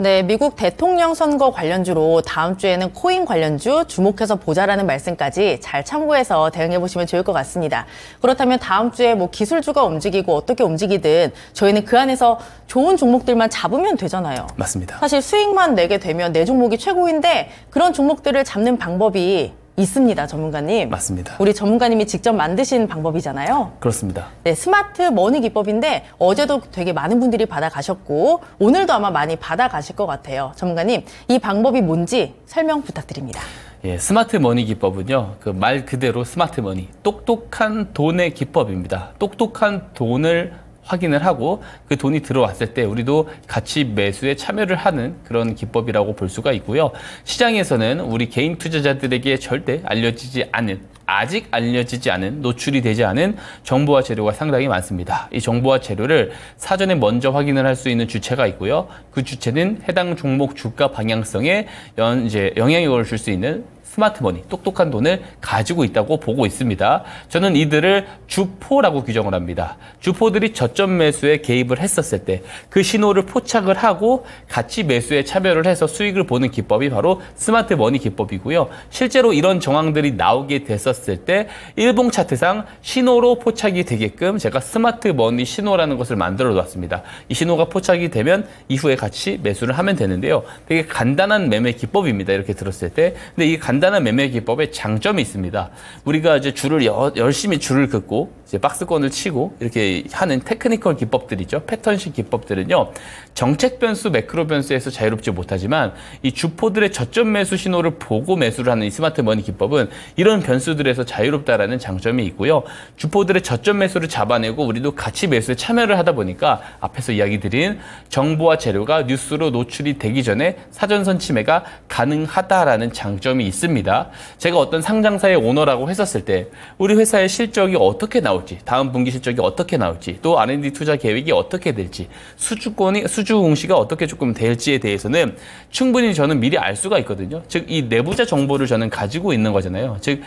네, 미국 대통령 선거 관련주로 다음 주에는 코인 관련주 주목해서 보자라는 말씀까지 잘 참고해서 대응해 보시면 좋을 것 같습니다. 그렇다면 다음 주에 뭐 기술주가 움직이고 어떻게 움직이든 저희는 그 안에서 좋은 종목들만 잡으면 되잖아요. 맞습니다. 사실 수익만 내게 되면 내 종목이 최고인데 그런 종목들을 잡는 방법이 있습니다, 전문가님. 맞습니다. 우리 전문가님이 직접 만드신 방법이잖아요. 그렇습니다. 네, 스마트 머니 기법인데 어제도 되게 많은 분들이 받아가셨고 오늘도 아마 많이 받아가실 것 같아요. 전문가님, 이 방법이 뭔지 설명 부탁드립니다. 예, 스마트 머니 기법은요, 그 말 그대로 스마트 머니, 똑똑한 돈의 기법입니다. 똑똑한 돈을 확인을 하고 그 돈이 들어왔을 때 우리도 같이 매수에 참여를 하는 그런 기법이라고 볼 수가 있고요. 시장에서는 우리 개인 투자자들에게 절대 아직 알려지지 않은, 노출이 되지 않은 정보와 재료가 상당히 많습니다. 이 정보와 재료를 사전에 먼저 확인을 할 수 있는 주체가 있고요. 그 주체는 해당 종목 주가 방향성에 영향력을 줄 수 있는 스마트머니, 똑똑한 돈을 가지고 있다고 보고 있습니다. 저는 이들을 주포라고 규정을 합니다. 주포들이 저점 매수에 개입을 했었을 때 그 신호를 포착을 하고 같이 매수에 참여를 해서 수익을 보는 기법이 바로 스마트머니 기법이고요. 실제로 이런 정황들이 나오게 됐었을 때 일봉 차트상 신호로 포착이 되게끔 제가 스마트머니 신호라는 것을 만들어 놨습니다. 이 신호가 포착이 되면 이후에 같이 매수를 하면 되는데요. 되게 간단한 매매 기법입니다. 이렇게 들었을 때. 근데 이 간단한 매매 기법에 장점이 있습니다. 우리가 이제 열심히 줄을 긋고 이제 박스권을 치고 이렇게 하는 테크니컬 기법들이죠. 패턴식 기법들은요. 정책 변수, 매크로 변수에서 자유롭지 못하지만 이 주포들의 저점 매수 신호를 보고 매수를 하는 이 스마트 머니 기법은 이런 변수들에서 자유롭다라는 장점이 있고요. 주포들의 저점 매수를 잡아내고 우리도 같이 매수에 참여를 하다 보니까 앞에서 이야기 드린 정보와 재료가 뉴스로 노출이 되기 전에 사전 선침해가 가능하다라는 장점이 있습니다. 제가 어떤 상장사의 오너라고 했었을 때 우리 회사의 실적이 어떻게 나올지, 다음 분기 실적이 어떻게 나올지, 또 R&D 투자 계획이 어떻게 될지, 수주 공시가 어떻게 조금 될지에 대해서는 충분히 저는 미리 알 수가 있거든요. 즉 이 내부자 정보를 저는 가지고 있는 거잖아요. 즉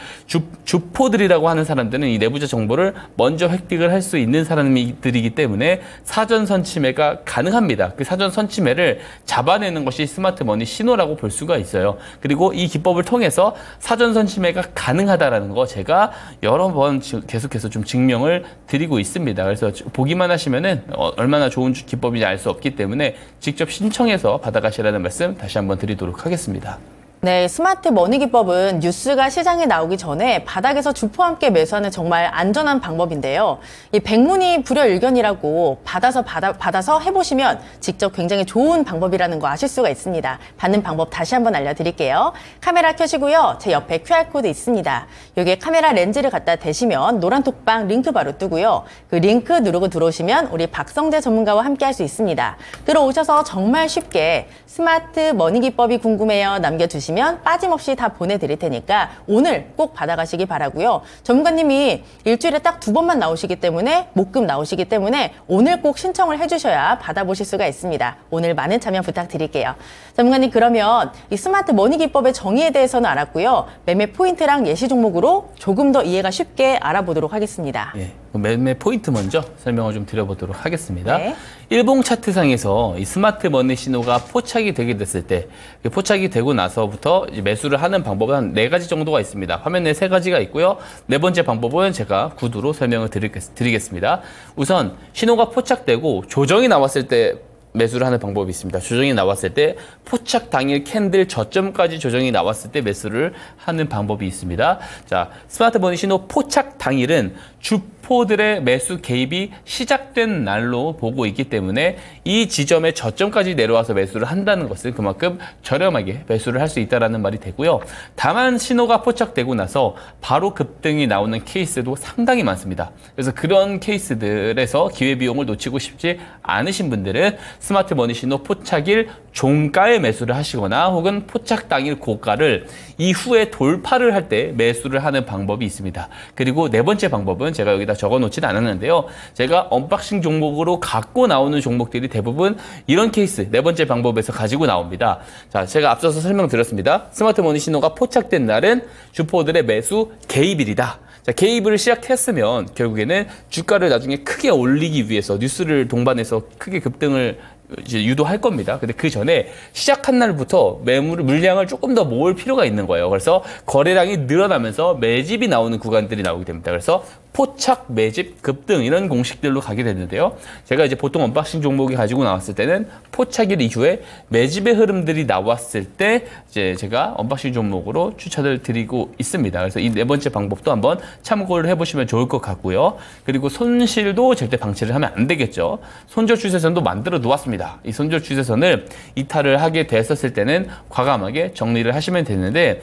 주포들이라고 하는 사람들은 이 내부자 정보를 먼저 획득을 할 수 있는 사람들이기 때문에 사전 선침해가 가능합니다. 그 사전 선침해를 잡아내는 것이 스마트 머니 신호라고 볼 수가 있어요. 그리고 이 기법을 통해서 사전 선침해가 가능하다라는 거 제가 여러 번 계속해서 좀 증명을 드리고 있습니다. 그래서 보기만 하시면은 얼마나 좋은 기법인지 알 수 없기 때문에 직접 신청해서 받아가시라는 말씀 다시 한번 드리도록 하겠습니다. 네, 스마트 머니 기법은 뉴스가 시장에 나오기 전에 바닥에서 주포와 함께 매수하는 정말 안전한 방법인데요. 이 백문이 불여일견이라고 받아서 해보시면 직접 굉장히 좋은 방법이라는 거 아실 수가 있습니다. 받는 방법 다시 한번 알려드릴게요. 카메라 켜시고요. 제 옆에 QR코드 있습니다. 여기에 카메라 렌즈를 갖다 대시면 노란 톡방 링크 바로 뜨고요. 그 링크 누르고 들어오시면 우리 박성재 전문가와 함께 할 수 있습니다. 들어오셔서 정말 쉽게 스마트 머니 기법이 궁금해요 남겨주시면 빠짐없이 다 보내드릴 테니까 오늘 꼭 받아가시기 바라고요. 전문가님이 일주일에 딱 2번만 나오시기 때문에 목금 나오시기 때문에 오늘 꼭 신청을 해주셔야 받아보실 수가 있습니다. 오늘 많은 참여 부탁드릴게요. 전문가님, 그러면 이 스마트 머니 기법의 정의에 대해서는 알았고요. 매매 포인트랑 예시 종목으로 조금 더 이해가 쉽게 알아보도록 하겠습니다. 예, 매매 포인트 먼저 설명을 좀 드려보도록 하겠습니다. 네. 일봉 차트상에서 이 스마트 머니 신호가 포착이 되게 됐을 때, 포착이 되고 나서부터 이제 매수를 하는 방법은 한 4가지 정도가 있습니다. 화면에 3가지가 있고요. 4번째 방법은 제가 구두로 설명을 드리겠습니다. 우선 신호가 포착되고 조정이 나왔을 때 매수를 하는 방법이 있습니다. 조정이 나왔을 때 포착 당일 캔들 저점까지 조정이 나왔을 때 매수를 하는 방법이 있습니다. 자, 스마트 머니 신호 포착 당일은 주포들의 매수 개입이 시작된 날로 보고 있기 때문에 이 지점의 저점까지 내려와서 매수를 한다는 것은 그만큼 저렴하게 매수를 할 수 있다는 말이 되고요. 다만 신호가 포착되고 나서 바로 급등이 나오는 케이스도 상당히 많습니다. 그래서 그런 케이스들에서 기회비용을 놓치고 싶지 않으신 분들은 스마트 머니 신호 포착일 종가에 매수를 하시거나 혹은 포착 당일 고가를 이후에 돌파를 할 때 매수를 하는 방법이 있습니다. 그리고 4번째 방법은 제가 여기다 적어 놓지는 않았는데요. 제가 언박싱 종목으로 갖고 나오는 종목들이 대부분 이런 케이스 4번째 방법에서 가지고 나옵니다. 자, 제가 앞서서 설명드렸습니다. 스마트 머니 신호가 포착된 날은 주포들의 매수 개입일이다. 자, 개입을 시작했으면 결국에는 주가를 나중에 크게 올리기 위해서 뉴스를 동반해서 크게 급등을 이제 유도할 겁니다. 근데 그 전에 시작한 날부터 물량을 조금 더 모을 필요가 있는 거예요. 그래서 거래량이 늘어나면서 매집이 나오는 구간들이 나오게 됩니다. 그래서 포착, 매집, 급등 이런 공식들로 가게 됐는데요. 제가 이제 보통 언박싱 종목이 가지고 나왔을 때는 포착일 이후에 매집의 흐름들이 나왔을 때 이제 제가 언박싱 종목으로 추천을 드리고 있습니다. 그래서 이 4번째 방법도 한번 참고를 해보시면 좋을 것 같고요. 그리고 손실도 절대 방치를 하면 안 되겠죠. 손절 추세선도 만들어 놓았습니다. 이 손절 추세선을 이탈을 하게 됐었을 때는 과감하게 정리를 하시면 되는데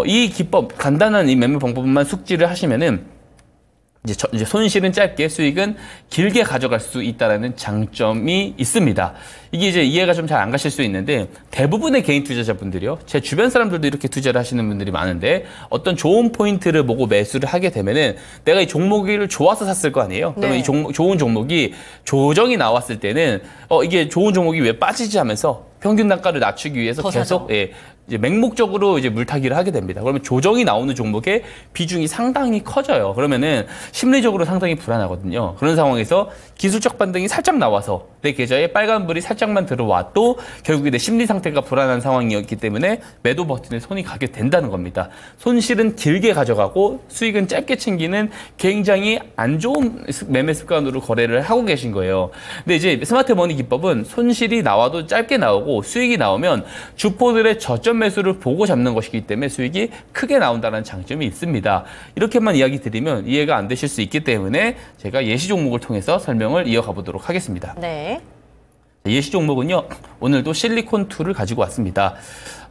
이 기법, 간단한 이 매매 방법만 숙지를 하시면은 이제 손실은 짧게 수익은 길게 가져갈 수 있다는 장점이 있습니다. 이게 이제 이해가 좀 잘 안 가실 수 있는데 대부분의 개인 투자자분들이요. 제 주변 사람들도 이렇게 투자를 하시는 분들이 많은데 어떤 좋은 포인트를 보고 매수를 하게 되면은 내가 이 종목을 좋아서 샀을 거 아니에요. 그러면 이 좋은 종목이 조정이 나왔을 때는 이게 좋은 종목이 왜 빠지지 하면서 평균 단가를 낮추기 위해서 계속 이제 맹목적으로 이제 물타기를 하게 됩니다. 그러면 조정이 나오는 종목의 비중이 상당히 커져요. 그러면은 심리적으로 상당히 불안하거든요. 그런 상황에서 기술적 반등이 살짝 나와서 내 계좌에 빨간불이 살짝만 들어와도 결국에 내 심리 상태가 불안한 상황이었기 때문에 매도 버튼에 손이 가게 된다는 겁니다. 손실은 길게 가져가고 수익은 짧게 챙기는 굉장히 안 좋은 매매 습관으로 거래를 하고 계신 거예요. 근데 이제 스마트 머니 기법은 손실이 나와도 짧게 나오고 수익이 나오면 주포들의 저점 매수를 보고 잡는 것이기 때문에 수익이 크게 나온다는 장점이 있습니다. 이렇게만 이야기 드리면 이해가 안 되실 수 있기 때문에 제가 예시 종목을 통해서 설명을 이어가 보도록 하겠습니다. 네. 예시 종목은요. 오늘도 실리콘2를 가지고 왔습니다.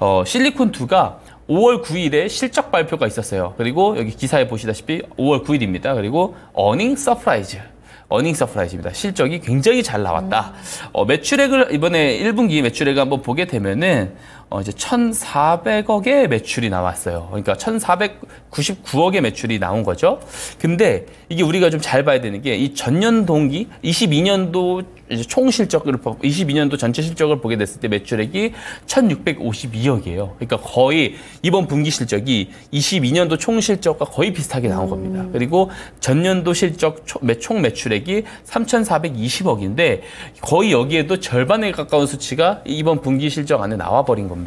실리콘2가 5월 9일에 실적 발표가 있었어요. 그리고 여기 기사에 보시다시피 5월 9일입니다. 그리고 어닝 서프라이즈입니다. 실적이 굉장히 잘 나왔다. 매출액을 이번에 1분기 매출액을 한번 보게 되면은 이제 1,400억의 매출이 나왔어요. 그러니까 1,499억의 매출이 나온 거죠. 근데 이게 우리가 좀 잘 봐야 되는 게 이 전년 동기 22년도 이제 총 실적을 22년도 전체 실적을 보게 됐을 때 매출액이 1,652억이에요. 그러니까 거의 이번 분기 실적이 22년도 총 실적과 거의 비슷하게 나온 겁니다. 그리고 전년도 실적 총 매출액이 3,420억인데 거의 여기에도 절반에 가까운 수치가 이번 분기 실적 안에 나와 버린 겁니다.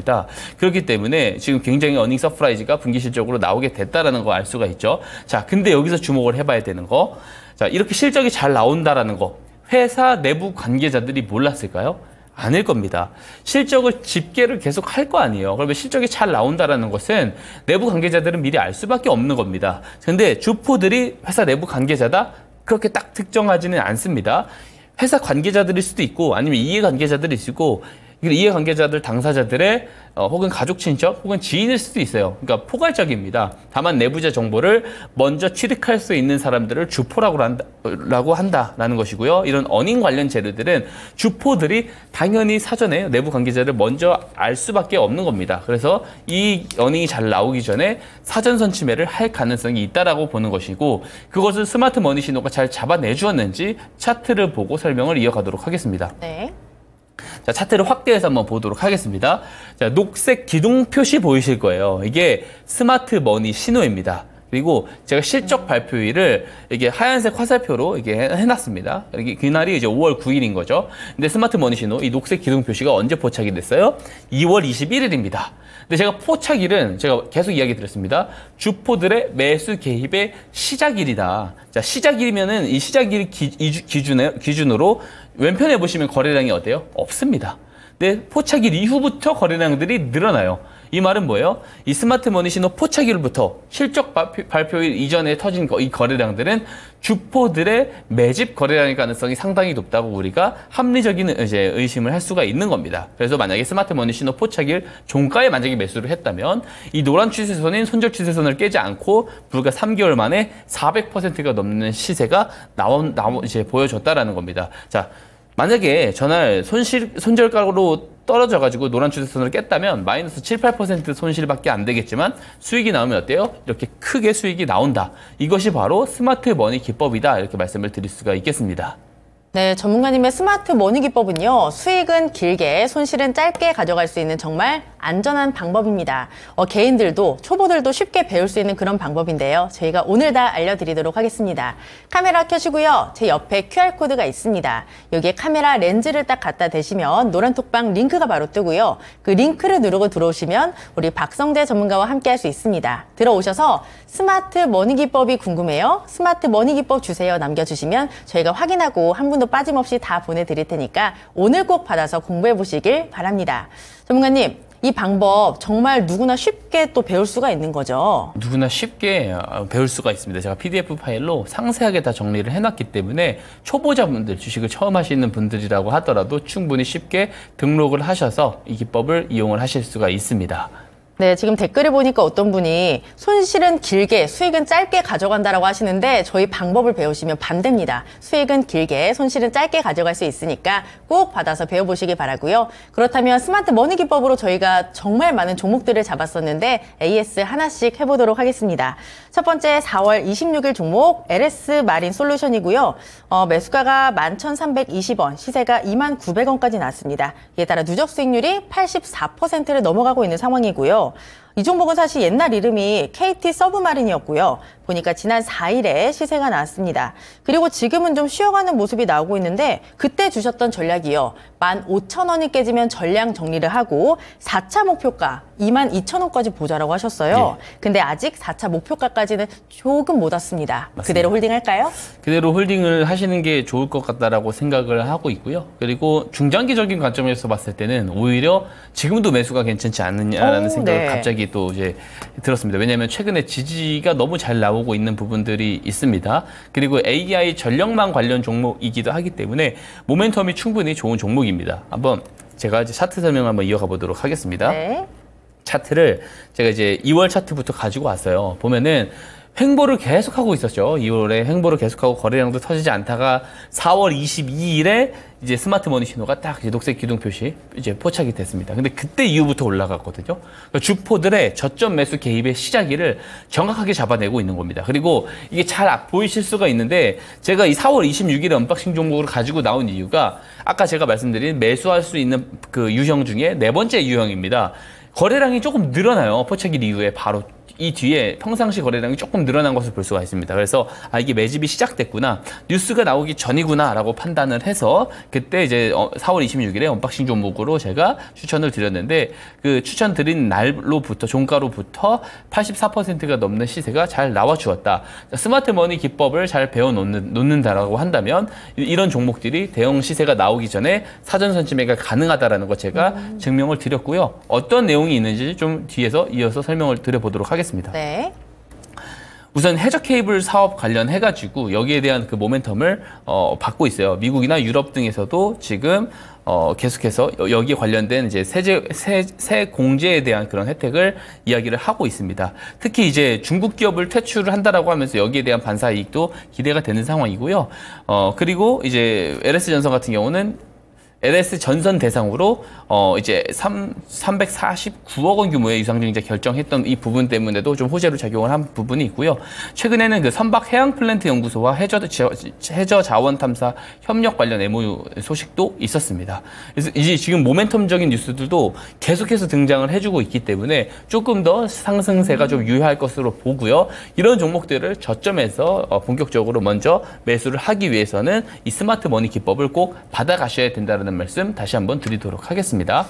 그렇기 때문에 지금 굉장히 어닝 서프라이즈가 분기 실적으로 나오게 됐다라는 거 알 수가 있죠. 자, 근데 여기서 주목을 해봐야 되는 거, 자, 이렇게 실적이 잘 나온다라는 거, 회사 내부 관계자들이 몰랐을까요? 않을 겁니다. 실적을 집계를 계속 할 거 아니에요. 그러면 실적이 잘 나온다라는 것은 내부 관계자들은 미리 알 수밖에 없는 겁니다. 근데 주포들이 회사 내부 관계자다? 그렇게 딱 특정하지는 않습니다. 회사 관계자들일 수도 있고 아니면 이해관계자들이 있고 이해관계자들 당사자들의 혹은 가족 친척 혹은 지인일 수도 있어요. 그러니까 포괄적입니다. 다만 내부자 정보를 먼저 취득할 수 있는 사람들을 주포라고 한다라는 것이고요. 이런 어닝 관련 재료들은 주포들이 당연히 사전에 내부 관계자를 먼저 알 수밖에 없는 겁니다. 그래서 이 어닝이 잘 나오기 전에 사전 선취매를 할 가능성이 있다라고 보는 것이고 그것을 스마트 머니 신호가 잘 잡아내 주었는지 차트를 보고 설명을 이어가도록 하겠습니다. 네. 자, 차트를 확대해서 한번 보도록 하겠습니다. 자, 녹색 기둥 표시 보이실 거예요. 이게 스마트 머니 신호입니다. 그리고 제가 실적 발표일을 이게 하얀색 화살표로 이게 해놨습니다. 이게 그날이 이제 5월 9일인 거죠. 근데 스마트 머니 신호, 이 녹색 기둥 표시가 언제 포착이 됐어요? 2월 21일입니다. 근데 제가 포착일은 제가 계속 이야기 드렸습니다. 주포들의 매수 개입의 시작일이다. 자, 시작일이면은 이 시작일 기준으로 왼편에 보시면 거래량이 어때요? 없습니다. 근데 포착일 이후부터 거래량들이 늘어나요. 이 말은 뭐예요? 이 스마트 머니 신호 포착일부터 실적 발표일 이전에 터진 이 거래량들은 주포들의 매집 거래량일 가능성이 상당히 높다고 우리가 합리적인 이제 의심을 할 수가 있는 겁니다. 그래서 만약에 스마트 머니 신호 포착일 종가에 만약에 매수를 했다면 이 노란 추세선인 손절 추세선을 깨지 않고 불과 3개월 만에 400%가 넘는 시세가 이제 보여줬다라는 겁니다. 자, 만약에 전날 손절가로 떨어져가지고 노란 추세선을 깼다면 마이너스 7, 8% 손실밖에 안 되겠지만 수익이 나오면 어때요? 이렇게 크게 수익이 나온다. 이것이 바로 스마트 머니 기법이다. 이렇게 말씀을 드릴 수가 있겠습니다. 네, 전문가님의 스마트 머니 기법은요, 수익은 길게, 손실은 짧게 가져갈 수 있는 정말 안전한 방법입니다. 개인들도, 초보들도 쉽게 배울 수 있는 그런 방법인데요. 저희가 오늘 다 알려드리도록 하겠습니다. 카메라 켜시고요. 제 옆에 QR코드가 있습니다. 여기에 카메라 렌즈를 딱 갖다 대시면 노란 톡방 링크가 바로 뜨고요. 그 링크를 누르고 들어오시면 우리 박성재 전문가와 함께 할 수 있습니다. 들어오셔서 스마트 머니 기법이 궁금해요? 스마트 머니 기법 주세요. 남겨주시면 저희가 확인하고 한 분도 빠짐없이 다 보내드릴 테니까 오늘 꼭 받아서 공부해 보시길 바랍니다. 전문가님, 이 방법 정말 누구나 쉽게 또 배울 수가 있는 거죠? 누구나 쉽게 배울 수가 있습니다. 제가 PDF 파일로 상세하게 다 정리를 해놨기 때문에 초보자분들, 주식을 처음 하시는 분들이라고 하더라도 충분히 쉽게 등록을 하셔서 이 기법을 이용을 하실 수가 있습니다. 네, 지금 댓글을 보니까 어떤 분이 손실은 길게, 수익은 짧게 가져간다라고 하시는데 저희 방법을 배우시면 반대입니다. 수익은 길게, 손실은 짧게 가져갈 수 있으니까 꼭 받아서 배워보시기 바라고요. 그렇다면 스마트 머니 기법으로 저희가 정말 많은 종목들을 잡았었는데 AS 하나씩 해보도록 하겠습니다. 첫 번째 4월 26일 종목 LS 마린 솔루션이고요. 매수가가 11,320원, 시세가 29,900원까지 났습니다. 이에 따라 누적 수익률이 84%를 넘어가고 있는 상황이고요. 이 종목은 사실 옛날 이름이 KT 서브마린이었고요. 보니까 지난 4일에 시세가 나왔습니다. 그리고 지금은 좀 쉬어가는 모습이 나오고 있는데 그때 주셨던 전략이요. 15,000원이 깨지면 전량 정리를 하고 4차 목표가 22,000원까지 보자라고 하셨어요. 예. 근데 아직 4차 목표가까지는 조금 못 왔습니다. 맞습니다. 그대로 홀딩할까요? 그대로 홀딩을 하시는 게 좋을 것 같다라고 생각을 하고 있고요. 그리고 중장기적인 관점에서 봤을 때는 오히려 지금도 매수가 괜찮지 않느냐라는 생각을 네. 갑자기 또 이제 들었습니다. 왜냐하면 최근에 지지가 너무 잘 나오고 있는 부분들이 있습니다. 그리고 AI 전력망 관련 종목이기도 하기 때문에 모멘텀이 충분히 좋은 종목입니다. 한번 제가 이제 차트 설명 한번 이어가 보도록 하겠습니다. 네. 차트를 제가 이제 2월 차트부터 가지고 왔어요. 보면은 횡보를 계속하고 있었죠. 2월에 횡보를 계속하고 거래량도 터지지 않다가 4월 22일에 이제 스마트 머니 신호가 딱 이제 녹색 기둥 표시 이제 포착이 됐습니다. 근데 그때 이후부터 올라갔거든요. 그러니까 주포들의 저점 매수 개입의 시작일을 정확하게 잡아내고 있는 겁니다. 그리고 이게 잘 보이실 수가 있는데 제가 이 4월 26일에 언박싱 종목을 가지고 나온 이유가 아까 제가 말씀드린 매수할 수 있는 그 유형 중에 네 번째 유형입니다. 거래량이 조금 늘어나요. 포착일 이후에 바로 이 뒤에 평상시 거래량이 조금 늘어난 것을 볼 수가 있습니다. 그래서 이게 매집이 시작됐구나, 뉴스가 나오기 전이구나라고 판단을 해서 그때 이제 4월 26일에 언박싱 종목으로 제가 추천을 드렸는데 그 추천드린 날로부터 종가로부터 84%가 넘는 시세가 잘 나와 주었다. 스마트머니 기법을 잘 배워 놓는다라고 한다면 이런 종목들이 대형 시세가 나오기 전에 사전 선취매가 가능하다라는 거 제가 증명을 드렸고요. 어떤 내용이 있는지 좀 뒤에서 이어서 설명을 드려보도록 하겠습니다. 네. 우선 해저 케이블 사업 관련해가지고 여기에 대한 그 모멘텀을 받고 있어요. 미국이나 유럽 등에서도 지금 계속해서 여기에 관련된 이제 세 공제에 대한 그런 혜택을 이야기를 하고 있습니다. 특히 이제 중국 기업을 퇴출을 한다라고 하면서 여기에 대한 반사 이익도 기대가 되는 상황이고요. 그리고 이제 LS전선 같은 경우는 LS 전선 대상으로 이제 349억 원 규모의 유상증자 결정했던 이 부분 때문에도 좀 호재로 작용을 한 부분이 있고요. 최근에는 그 선박 해양 플랜트 연구소와 해저 자원 탐사 협력 관련 MOU 소식도 있었습니다. 그래서 이제 지금 모멘텀적인 뉴스들도 계속해서 등장을 해주고 있기 때문에 조금 더 상승세가 좀 유효할 것으로 보고요. 이런 종목들을 저점에서 본격적으로 먼저 매수를 하기 위해서는 이 스마트 머니 기법을 꼭 받아가셔야 된다는 말씀 다시 한번 드리도록 하겠습니다.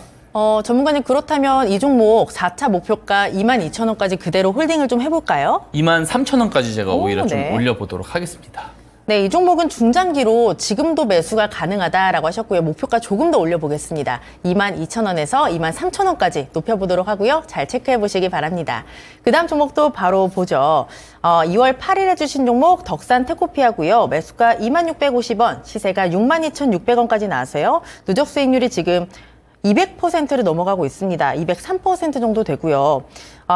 전문가님, 그렇다면 이 종목 4차 목표가 22,000원까지 그대로 홀딩을 좀 해볼까요? 23,000원까지 제가 오히려 좀 네. 올려보도록 하겠습니다. 네, 이 종목은 중장기로 지금도 매수가 가능하다라고 하셨고요. 목표가 조금 더 올려보겠습니다. 22,000원에서 23,000원까지 높여보도록 하고요. 잘 체크해보시기 바랍니다. 그 다음 종목도 바로 보죠. 2월 8일에 주신 종목 덕산 테코피아고요. 매수가 2650원, 시세가 62,600원까지 나왔어요. 누적 수익률이 지금 200%를 넘어가고 있습니다. 203% 정도 되고요.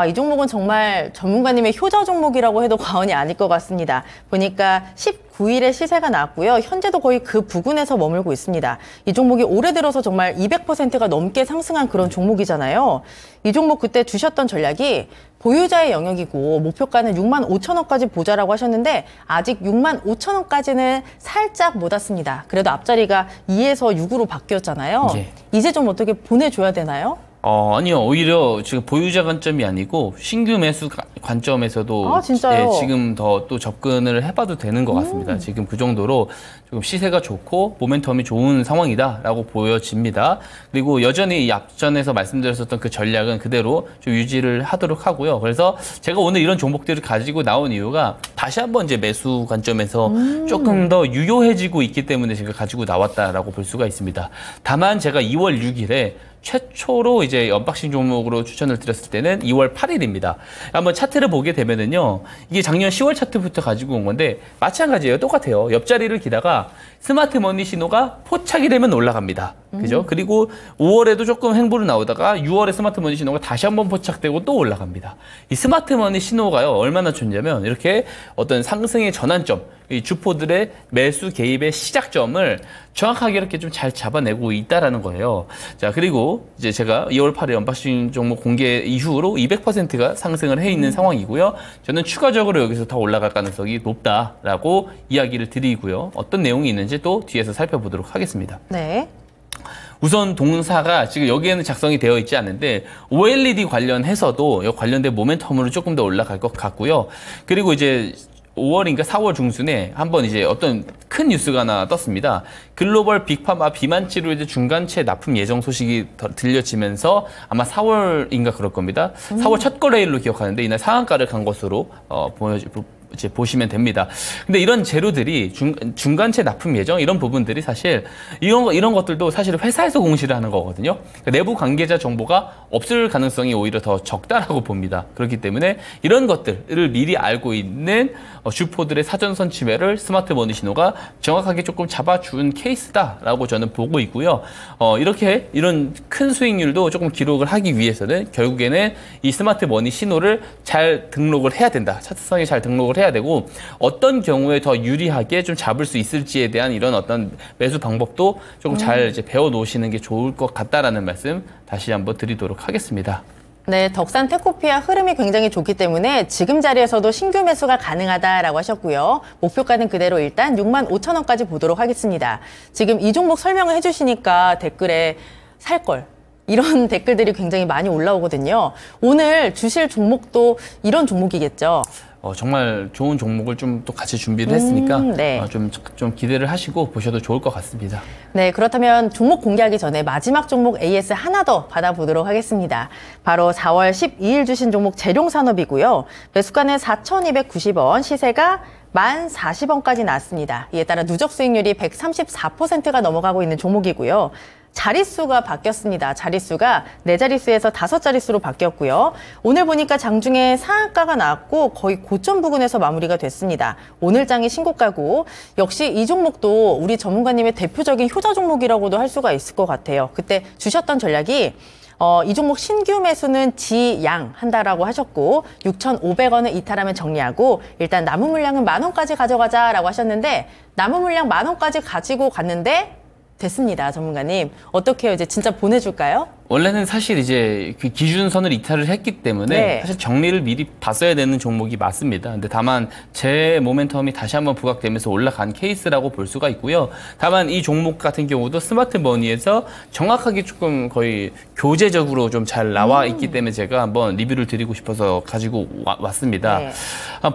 이 종목은 정말 전문가님의 효자 종목이라고 해도 과언이 아닐 것 같습니다. 보니까 19일에 시세가 나왔고요. 현재도 거의 그 부근에서 머물고 있습니다. 이 종목이 올해 들어서 정말 200%가 넘게 상승한 그런 종목이잖아요. 이 종목 그때 주셨던 전략이 보유자의 영역이고 목표가는 65,000원까지 보자라고 하셨는데 아직 65,000원까지는 살짝 못 왔습니다. 그래도 앞자리가 2에서 6으로 바뀌었잖아요. 예. 이제 좀 어떻게 보내줘야 되나요? 아니요. 오히려 지금 보유자 관점이 아니고 신규 매수 관점에서도 진짜요? 지금 더 또 접근을 해봐도 되는 것 같습니다. 지금 그 정도로 조금 시세가 좋고 모멘텀이 좋은 상황이다라고 보여집니다. 그리고 여전히 이 앞전에서 말씀드렸었던 그 전략은 그대로 좀 유지를 하도록 하고요. 그래서 제가 오늘 이런 종목들을 가지고 나온 이유가 다시 한번 이제 매수 관점에서 조금 더 유효해지고 있기 때문에 제가 가지고 나왔다라고 볼 수가 있습니다. 다만 제가 2월 6일에 최초로 이제 언박싱 종목으로 추천을 드렸을 때는 2월 8일입니다. 한번 차트를 보게 되면은요, 이게 작년 10월 차트부터 가지고 온 건데 마찬가지예요. 똑같아요. 옆자리를 기다가 스마트 머니 신호가 포착이 되면 올라갑니다. 그죠? 그리고 5월에도 조금 횡보로 나오다가 6월에 스마트 머니 신호가 다시 한번 포착되고 또 올라갑니다. 이 스마트 머니 신호가요, 얼마나 좋냐면 이렇게 어떤 상승의 전환점, 이 주포들의 매수 개입의 시작점을 정확하게 이렇게 좀 잘 잡아내고 있다라는 거예요. 자, 그리고 이제 제가 2월 8일 언박싱 종목 공개 이후로 200%가 상승을 해 있는 상황이고요. 저는 추가적으로 여기서 더 올라갈 가능성이 높다라고 이야기를 드리고요. 어떤 내용이 있는지 또 뒤에서 살펴보도록 하겠습니다. 네. 우선 동사가 지금 여기에는 작성이 되어 있지 않은데 OLED 관련해서도 관련된 모멘텀으로 조금 더 올라갈 것 같고요. 그리고 이제 5월인가 4월 중순에 한번 이제 어떤 큰 뉴스가 하나 떴습니다. 글로벌 빅파마 비만 치료제 중간체 납품 예정 소식이 들려지면서 아마 4월인가 그럴 겁니다. 4월 첫 거래일로 기억하는데 이날 상한가를 간 것으로 이제 보시면 됩니다. 근데 이런 재료들이 중간체 납품 예정 이런 부분들이 사실 이런 것들도 사실 회사에서 공시를 하는 거거든요. 그러니까 내부 관계자 정보가 없을 가능성이 오히려 더 적다라고 봅니다. 그렇기 때문에 이런 것들을 미리 알고 있는 주포들의 사전 선취매를 스마트 머니 신호가 정확하게 조금 잡아준 케이스다라고 저는 보고 있고요. 이런 큰 수익률도 조금 기록을 하기 위해서는 결국에는 이 스마트 머니 신호를 잘 등록을 해야 된다. 차트성에 잘 등록을 해야 되고 어떤 경우에 더 유리하게 좀 잡을 수 있을지에 대한 이런 어떤 매수 방법도 조금 잘 이제 배워 놓으시는 게 좋을 것 같다라는 말씀 다시 한번 드리도록 하겠습니다. 네, 덕산 테코피아 흐름이 굉장히 좋기 때문에 지금 자리에서도 신규 매수가 가능하다라고 하셨고요. 목표가는 그대로 일단 65,000원까지 보도록 하겠습니다. 지금 이 종목 설명을 해주시니까 댓글에 살걸, 이런 댓글들이 굉장히 많이 올라오거든요. 오늘 주실 종목도 이런 종목이겠죠? 정말 좋은 종목을 좀 또 같이 준비를 했으니까 네. 좀 기대를 하시고 보셔도 좋을 것 같습니다. 네, 그렇다면 종목 공개하기 전에 마지막 종목 AS 하나 더 받아보도록 하겠습니다. 바로 4월 12일 주신 종목 재룡산업이고요. 매수가는 4,290원, 시세가 10,040원까지 나왔습니다. 이에 따라 누적 수익률이 134%가 넘어가고 있는 종목이고요. 자릿수가 바뀌었습니다. 자릿수가 4자릿수에서 5자릿수로 바뀌었고요. 오늘 보니까 장중에 상한가가 나왔고 거의 고점 부근에서 마무리가 됐습니다. 오늘 장이 신고가고 역시 이 종목도 우리 전문가님의 대표적인 효자 종목이라고도 할 수가 있을 것 같아요. 그때 주셨던 전략이 이 종목 신규 매수는 지양 한다라고 하셨고 6,500원을 이탈하면 정리하고 일단 남은 물량은 10,000원까지 가져가자라고 하셨는데 남은 물량 10,000원까지 가지고 갔는데 됐습니다, 전문가님. 어떻게 해요? 이제 진짜 보내줄까요? 원래는 사실 이제 그 기준선을 이탈을 했기 때문에 네. 사실 정리를 미리 봤어야 되는 종목이 맞습니다. 근데 다만 제 모멘텀이 다시 한번 부각되면서 올라간 케이스라고 볼 수가 있고요. 다만 이 종목 같은 경우도 스마트 머니에서 정확하게 조금 거의 교재적으로 좀 잘 나와 있기 때문에 제가 한번 리뷰를 드리고 싶어서 가지고 왔습니다. 네.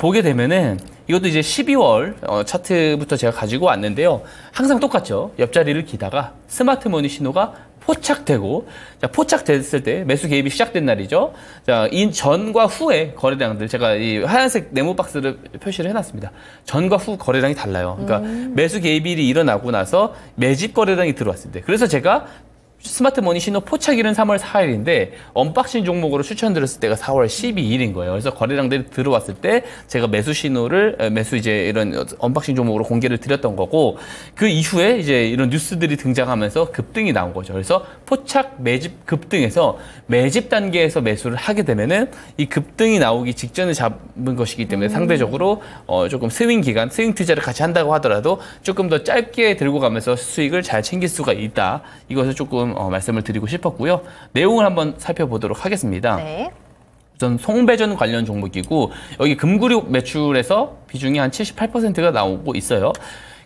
보게 되면은 이것도 이제 12월 차트부터 제가 가지고 왔는데요. 항상 똑같죠. 옆자리를 기다가 스마트 머니 신호가 포착되고, 자, 포착됐을 때 매수 개입이 시작된 날이죠. 자, 이 전과 후의 거래량들, 제가 이 하얀색 네모 박스를 표시를 해놨습니다. 전과 후 거래량이 달라요. 그러니까 매수 개입일이 일어나고 나서 매집 거래량이 들어왔을 때. 그래서 제가 스마트 머니 신호 포착일은 3월 4일인데 언박싱 종목으로 추천드렸을 때가 4월 12일인 거예요. 그래서 거래량들이 들어왔을 때 제가 매수 신호를 매수 이제 이런 언박싱 종목으로 공개를 드렸던 거고 그 이후에 이제 이런 뉴스들이 등장하면서 급등이 나온 거죠. 그래서 포착 매집 급등에서 매집 단계에서 매수를 하게 되면은 이 급등이 나오기 직전에 잡은 것이기 때문에 상대적으로 조금 스윙 기간, 스윙 투자를 같이 한다고 하더라도 조금 더 짧게 들고 가면서 수익을 잘 챙길 수가 있다. 이것을 조금 말씀을 드리고 싶었고요. 내용을 한번 살펴보도록 하겠습니다. 네. 우선 송배전 관련 종목이고 여기 금구류 매출에서 비중이 한 78%가 나오고 있어요.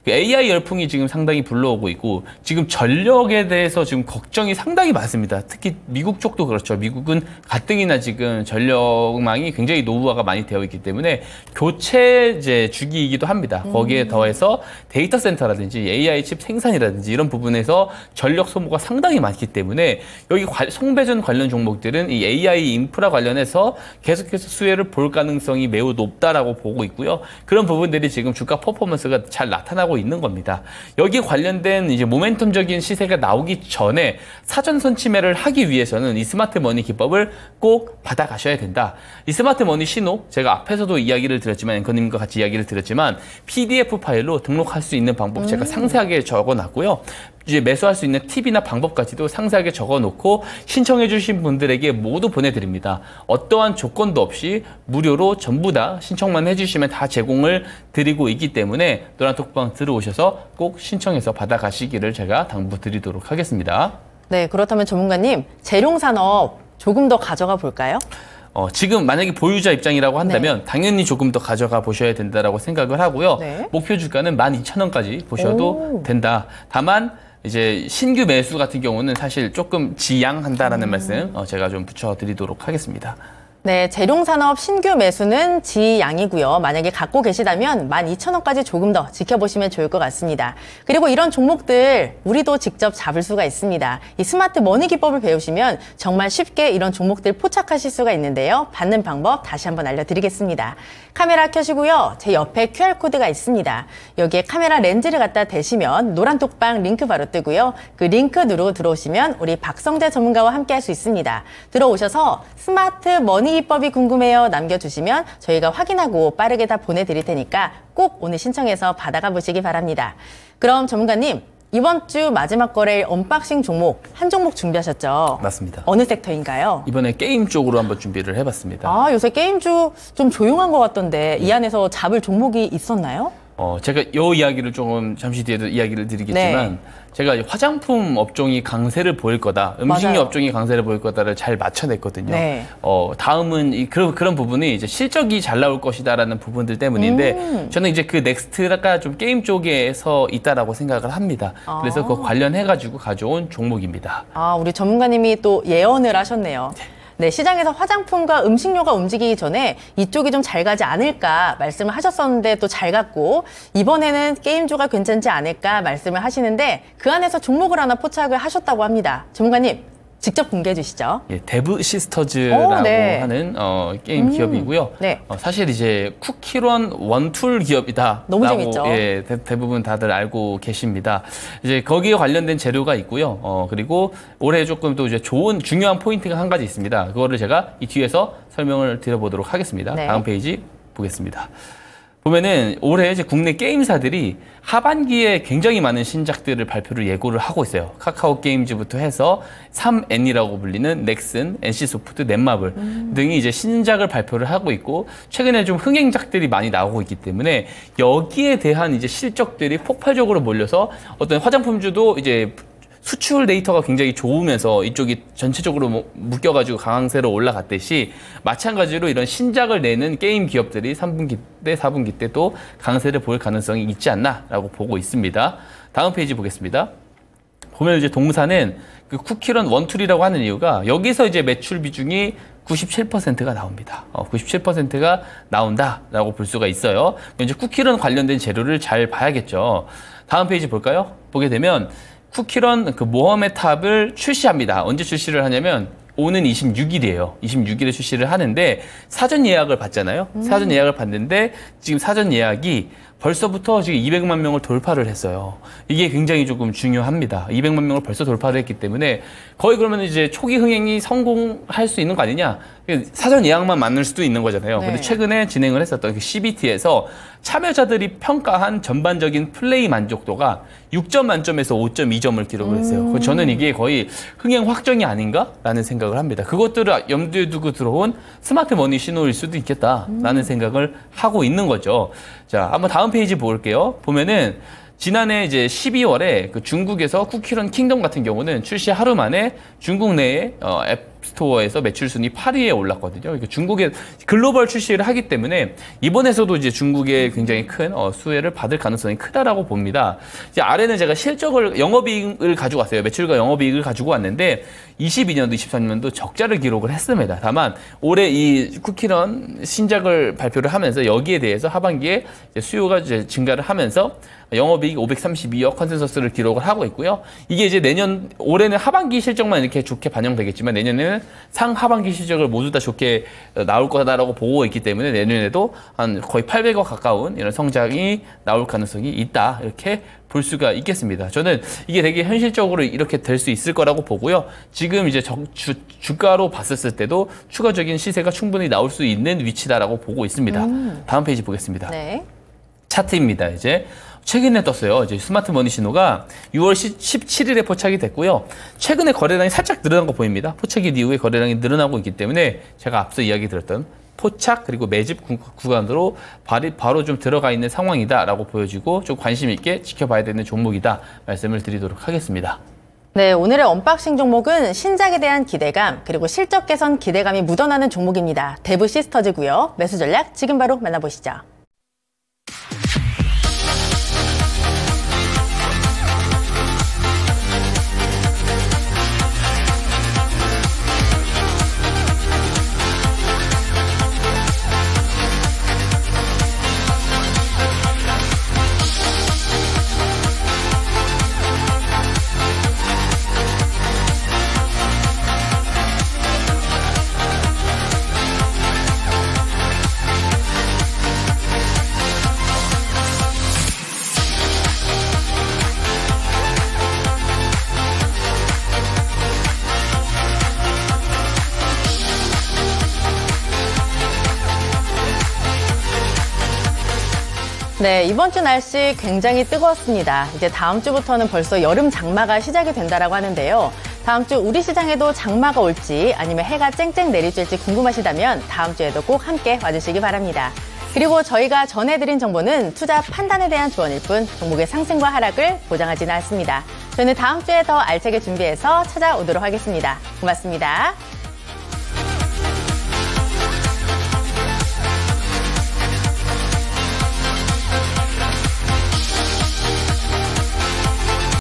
AI 열풍이 지금 상당히 불러오고 있고 지금 전력에 대해서 지금 걱정이 상당히 많습니다. 특히 미국 쪽도 그렇죠. 미국은 가뜩이나 지금 전력망이 굉장히 노후화가 많이 되어 있기 때문에 교체 이제 주기이기도 합니다. 거기에 더해서 데이터 센터라든지 AI 칩 생산이라든지 이런 부분에서 전력 소모가 상당히 많기 때문에 여기 송배전 관련 종목들은 이 AI 인프라 관련해서 계속해서 수혜를 볼 가능성이 매우 높다라고 보고 있고요. 그런 부분들이 지금 주가 퍼포먼스가 잘 나타나고 있는 겁니다. 여기에 관련된 이제 모멘텀적인 시세가 나오기 전에 사전 선취매를 하기 위해서는 이 스마트 머니 기법을 꼭 받아가셔야 된다. 이 스마트 머니 신호 제가 앞에서도 이야기를 드렸지만 앵커님과 같이 이야기를 드렸지만 PDF 파일로 등록할 수 있는 방법 제가 상세하게 적어놨고요. 이제 매수할 수 있는 팁이나 방법까지도 상세하게 적어놓고 신청해 주신 분들에게 모두 보내드립니다. 어떠한 조건도 없이 무료로 전부 다 신청만 해주시면 다 제공을 드리고 있기 때문에 노란톡방 들어오셔서 꼭 신청해서 받아가시기를 제가 당부드리도록 하겠습니다. 네, 그렇다면 전문가님, 재룡산업 조금 더 가져가 볼까요? 지금 만약에 보유자 입장이라고 한다면 당연히 조금 더 가져가 보셔야 된다라고 생각을 하고요. 네. 목표 주가는 12,000원까지 보셔도 된다. 다만 이제 신규 매수 같은 경우는 사실 조금 지양한다라는 말씀 제가 좀 붙여드리도록 하겠습니다. 네, 재룡산업 신규 매수는 지양이고요. 만약에 갖고 계시다면 12,000원까지 조금 더 지켜보시면 좋을 것 같습니다. 그리고 이런 종목들 우리도 직접 잡을 수가 있습니다. 이 스마트 머니 기법을 배우시면 정말 쉽게 이런 종목들 포착하실 수가 있는데요. 받는 방법 다시 한번 알려드리겠습니다. 카메라 켜시고요. 제 옆에 QR코드가 있습니다. 여기에 카메라 렌즈를 갖다 대시면 노란톡방 링크 바로 뜨고요. 그 링크 누르고 들어오시면 우리 박성재 전문가와 함께 할 수 있습니다. 들어오셔서 스마트 머니 기법이 궁금해요 남겨주시면 저희가 확인하고 빠르게 다 보내드릴 테니까 꼭 오늘 신청해서 받아가 보시기 바랍니다. 그럼 전문가님, 이번 주 마지막 거래일 언박싱 종목 한 종목 준비하셨죠? 맞습니다. 어느 섹터인가요? 이번에 게임 쪽으로 한번 준비를 해봤습니다. 요새 게임주 좀 조용한 것 같던데 이 안에서 잡을 종목이 있었나요? 제가 이 이야기를 조금 잠시 뒤에도 이야기를 드리겠지만 네. 제가 화장품 업종이 강세를 보일 거다, 음식료 맞아요. 업종이 강세를 보일 거다를 잘 맞춰냈거든요. 네. 다음은 그런 부분이 이제 실적이 잘 나올 것이다라는 부분들 때문인데 저는 이제 그 넥스트가 좀 게임 쪽에서 있다라고 생각을 합니다. 그래서 그 관련해가지고 가져온 종목입니다. 우리 전문가님이 또 예언을 하셨네요. 네, 시장에서 화장품과 음식료가 움직이기 전에 이쪽이 좀 잘 가지 않을까 말씀을 하셨었는데 또 잘 갔고, 이번에는 게임주가 괜찮지 않을까 말씀을 하시는데 그 안에서 종목을 하나 포착을 하셨다고 합니다. 전문가님, 직접 공개해 주시죠. 예, 데브 시스터즈라고 네. 하는 게임 기업이고요. 네. 사실 이제 쿠키런 원툴 기업이다. 너무 재밌죠. 예, 대부분 다들 알고 계십니다. 이제 거기에 관련된 재료가 있고요. 그리고 올해 조금 또 이제 좋은 중요한 포인트가 한 가지 있습니다. 그거를 제가 이 뒤에서 설명을 드려보도록 하겠습니다. 네. 다음 페이지 보겠습니다. 보면은 올해 이제 국내 게임사들이 하반기에 굉장히 많은 신작들을 발표를 예고를 하고 있어요. 카카오 게임즈부터 해서 3N이라고 불리는 넥슨, NC소프트, 넷마블 등이 이제 신작을 발표를 하고 있고, 최근에 좀 흥행작들이 많이 나오고 있기 때문에 여기에 대한 이제 실적들이 폭발적으로 몰려서 어떤 화장품주도 이제 수출 데이터가 굉장히 좋으면서 이쪽이 전체적으로 묶여가지고 강세로 올라갔듯이, 마찬가지로 이런 신작을 내는 게임 기업들이 3분기 때, 4분기 때 또 강세를 보일 가능성이 있지 않나라고 보고 있습니다. 다음 페이지 보겠습니다. 보면 이제 동사는 그 쿠키런 원툴이라고 하는 이유가 여기서 이제 매출 비중이 97%가 나옵니다. 97%가 나온다라고 볼 수가 있어요. 이제 쿠키런 관련된 재료를 잘 봐야겠죠. 다음 페이지 볼까요? 보게 되면 쿠키런 그 모험의 탑을 출시합니다. 언제 출시를 하냐면 오는 26일이에요. 26일에 출시를 하는데 사전 예약을 받잖아요. 사전 예약을 받는데 지금 사전 예약이 벌써부터 지금 200만 명을 돌파를 했어요. 이게 굉장히 조금 중요합니다. 200만 명을 벌써 돌파를 했기 때문에 거의 그러면 이제 초기 흥행이 성공할 수 있는 거 아니냐? 사전 예약만 만들 수도 있는 거잖아요. 네. 근데 최근에 진행을 했었던 그 CBT에서 참여자들이 평가한 전반적인 플레이 만족도가 6점 만점에서 5.2점을 기록을 했어요. 그래서 저는 이게 거의 흥행 확정이 아닌가라는 생각을 합니다. 그것들을 염두에 두고 들어온 스마트 머니 신호일 수도 있겠다라는 생각을 하고 있는 거죠. 자, 한번 다음 페이지 볼게요. 보면은 지난해 이제 12월에 그 중국에서 쿠키런 킹덤 같은 경우는 출시 하루 만에 중국 내에 앱스토어에서 매출 순위 8위에 올랐거든요. 그러니까 중국에 글로벌 출시를 하기 때문에 이번에서도 이제 중국에 굉장히 큰 수혜를 받을 가능성이 크다라고 봅니다. 이제 아래는 제가 실적을 영업이익을 가지고 왔어요. 매출과 영업이익을 가지고 왔는데 22년도, 23년도 적자를 기록을 했습니다. 다만 올해 이 쿠키런 신작을 발표를 하면서 여기에 대해서 하반기에 이제 수요가 이제 증가를 하면서 영업이익 532억 컨센서스를 기록을 하고 있고요. 이게 이제 올해는 하반기 실적만 이렇게 좋게 반영되겠지만 내년에는 상하반기 실적을 모두 다 좋게 나올 거다라고 보고 있기 때문에 내년에도 한 거의 800억 가까운 이런 성장이 나올 가능성이 있다, 이렇게 볼 수가 있겠습니다. 저는 이게 되게 현실적으로 이렇게 될 수 있을 거라고 보고요. 지금 이제 주가로 봤었을 때도 추가적인 시세가 충분히 나올 수 있는 위치다라고 보고 있습니다. 다음 페이지 보겠습니다. 네. 차트입니다. 이제 최근에 떴어요. 이제 스마트 머니 신호가 6월 17일에 포착이 됐고요. 최근에 거래량이 살짝 늘어난 거 보입니다. 포착일 이후에 거래량이 늘어나고 있기 때문에 제가 앞서 이야기 드렸던 포착 그리고 매집 구간으로 바로 좀 들어가 있는 상황이다라고 보여지고 좀 관심 있게 지켜봐야 되는 종목이다 말씀을 드리도록 하겠습니다. 네, 오늘의 언박싱 종목은 신작에 대한 기대감, 그리고 실적 개선 기대감이 묻어나는 종목입니다. 데브 시스터즈고요. 매수 전략 지금 바로 만나보시죠. 네, 이번 주 날씨 굉장히 뜨거웠습니다. 이제 다음 주부터는 벌써 여름 장마가 시작이 된다라고 하는데요. 다음 주 우리 시장에도 장마가 올지 아니면 해가 쨍쨍 내리쬐지 궁금하시다면 다음 주에도 꼭 함께 와주시기 바랍니다. 그리고 저희가 전해드린 정보는 투자 판단에 대한 조언일 뿐 종목의 상승과 하락을 보장하지는 않습니다. 저는 다음 주에 더 알차게 준비해서 찾아오도록 하겠습니다. 고맙습니다.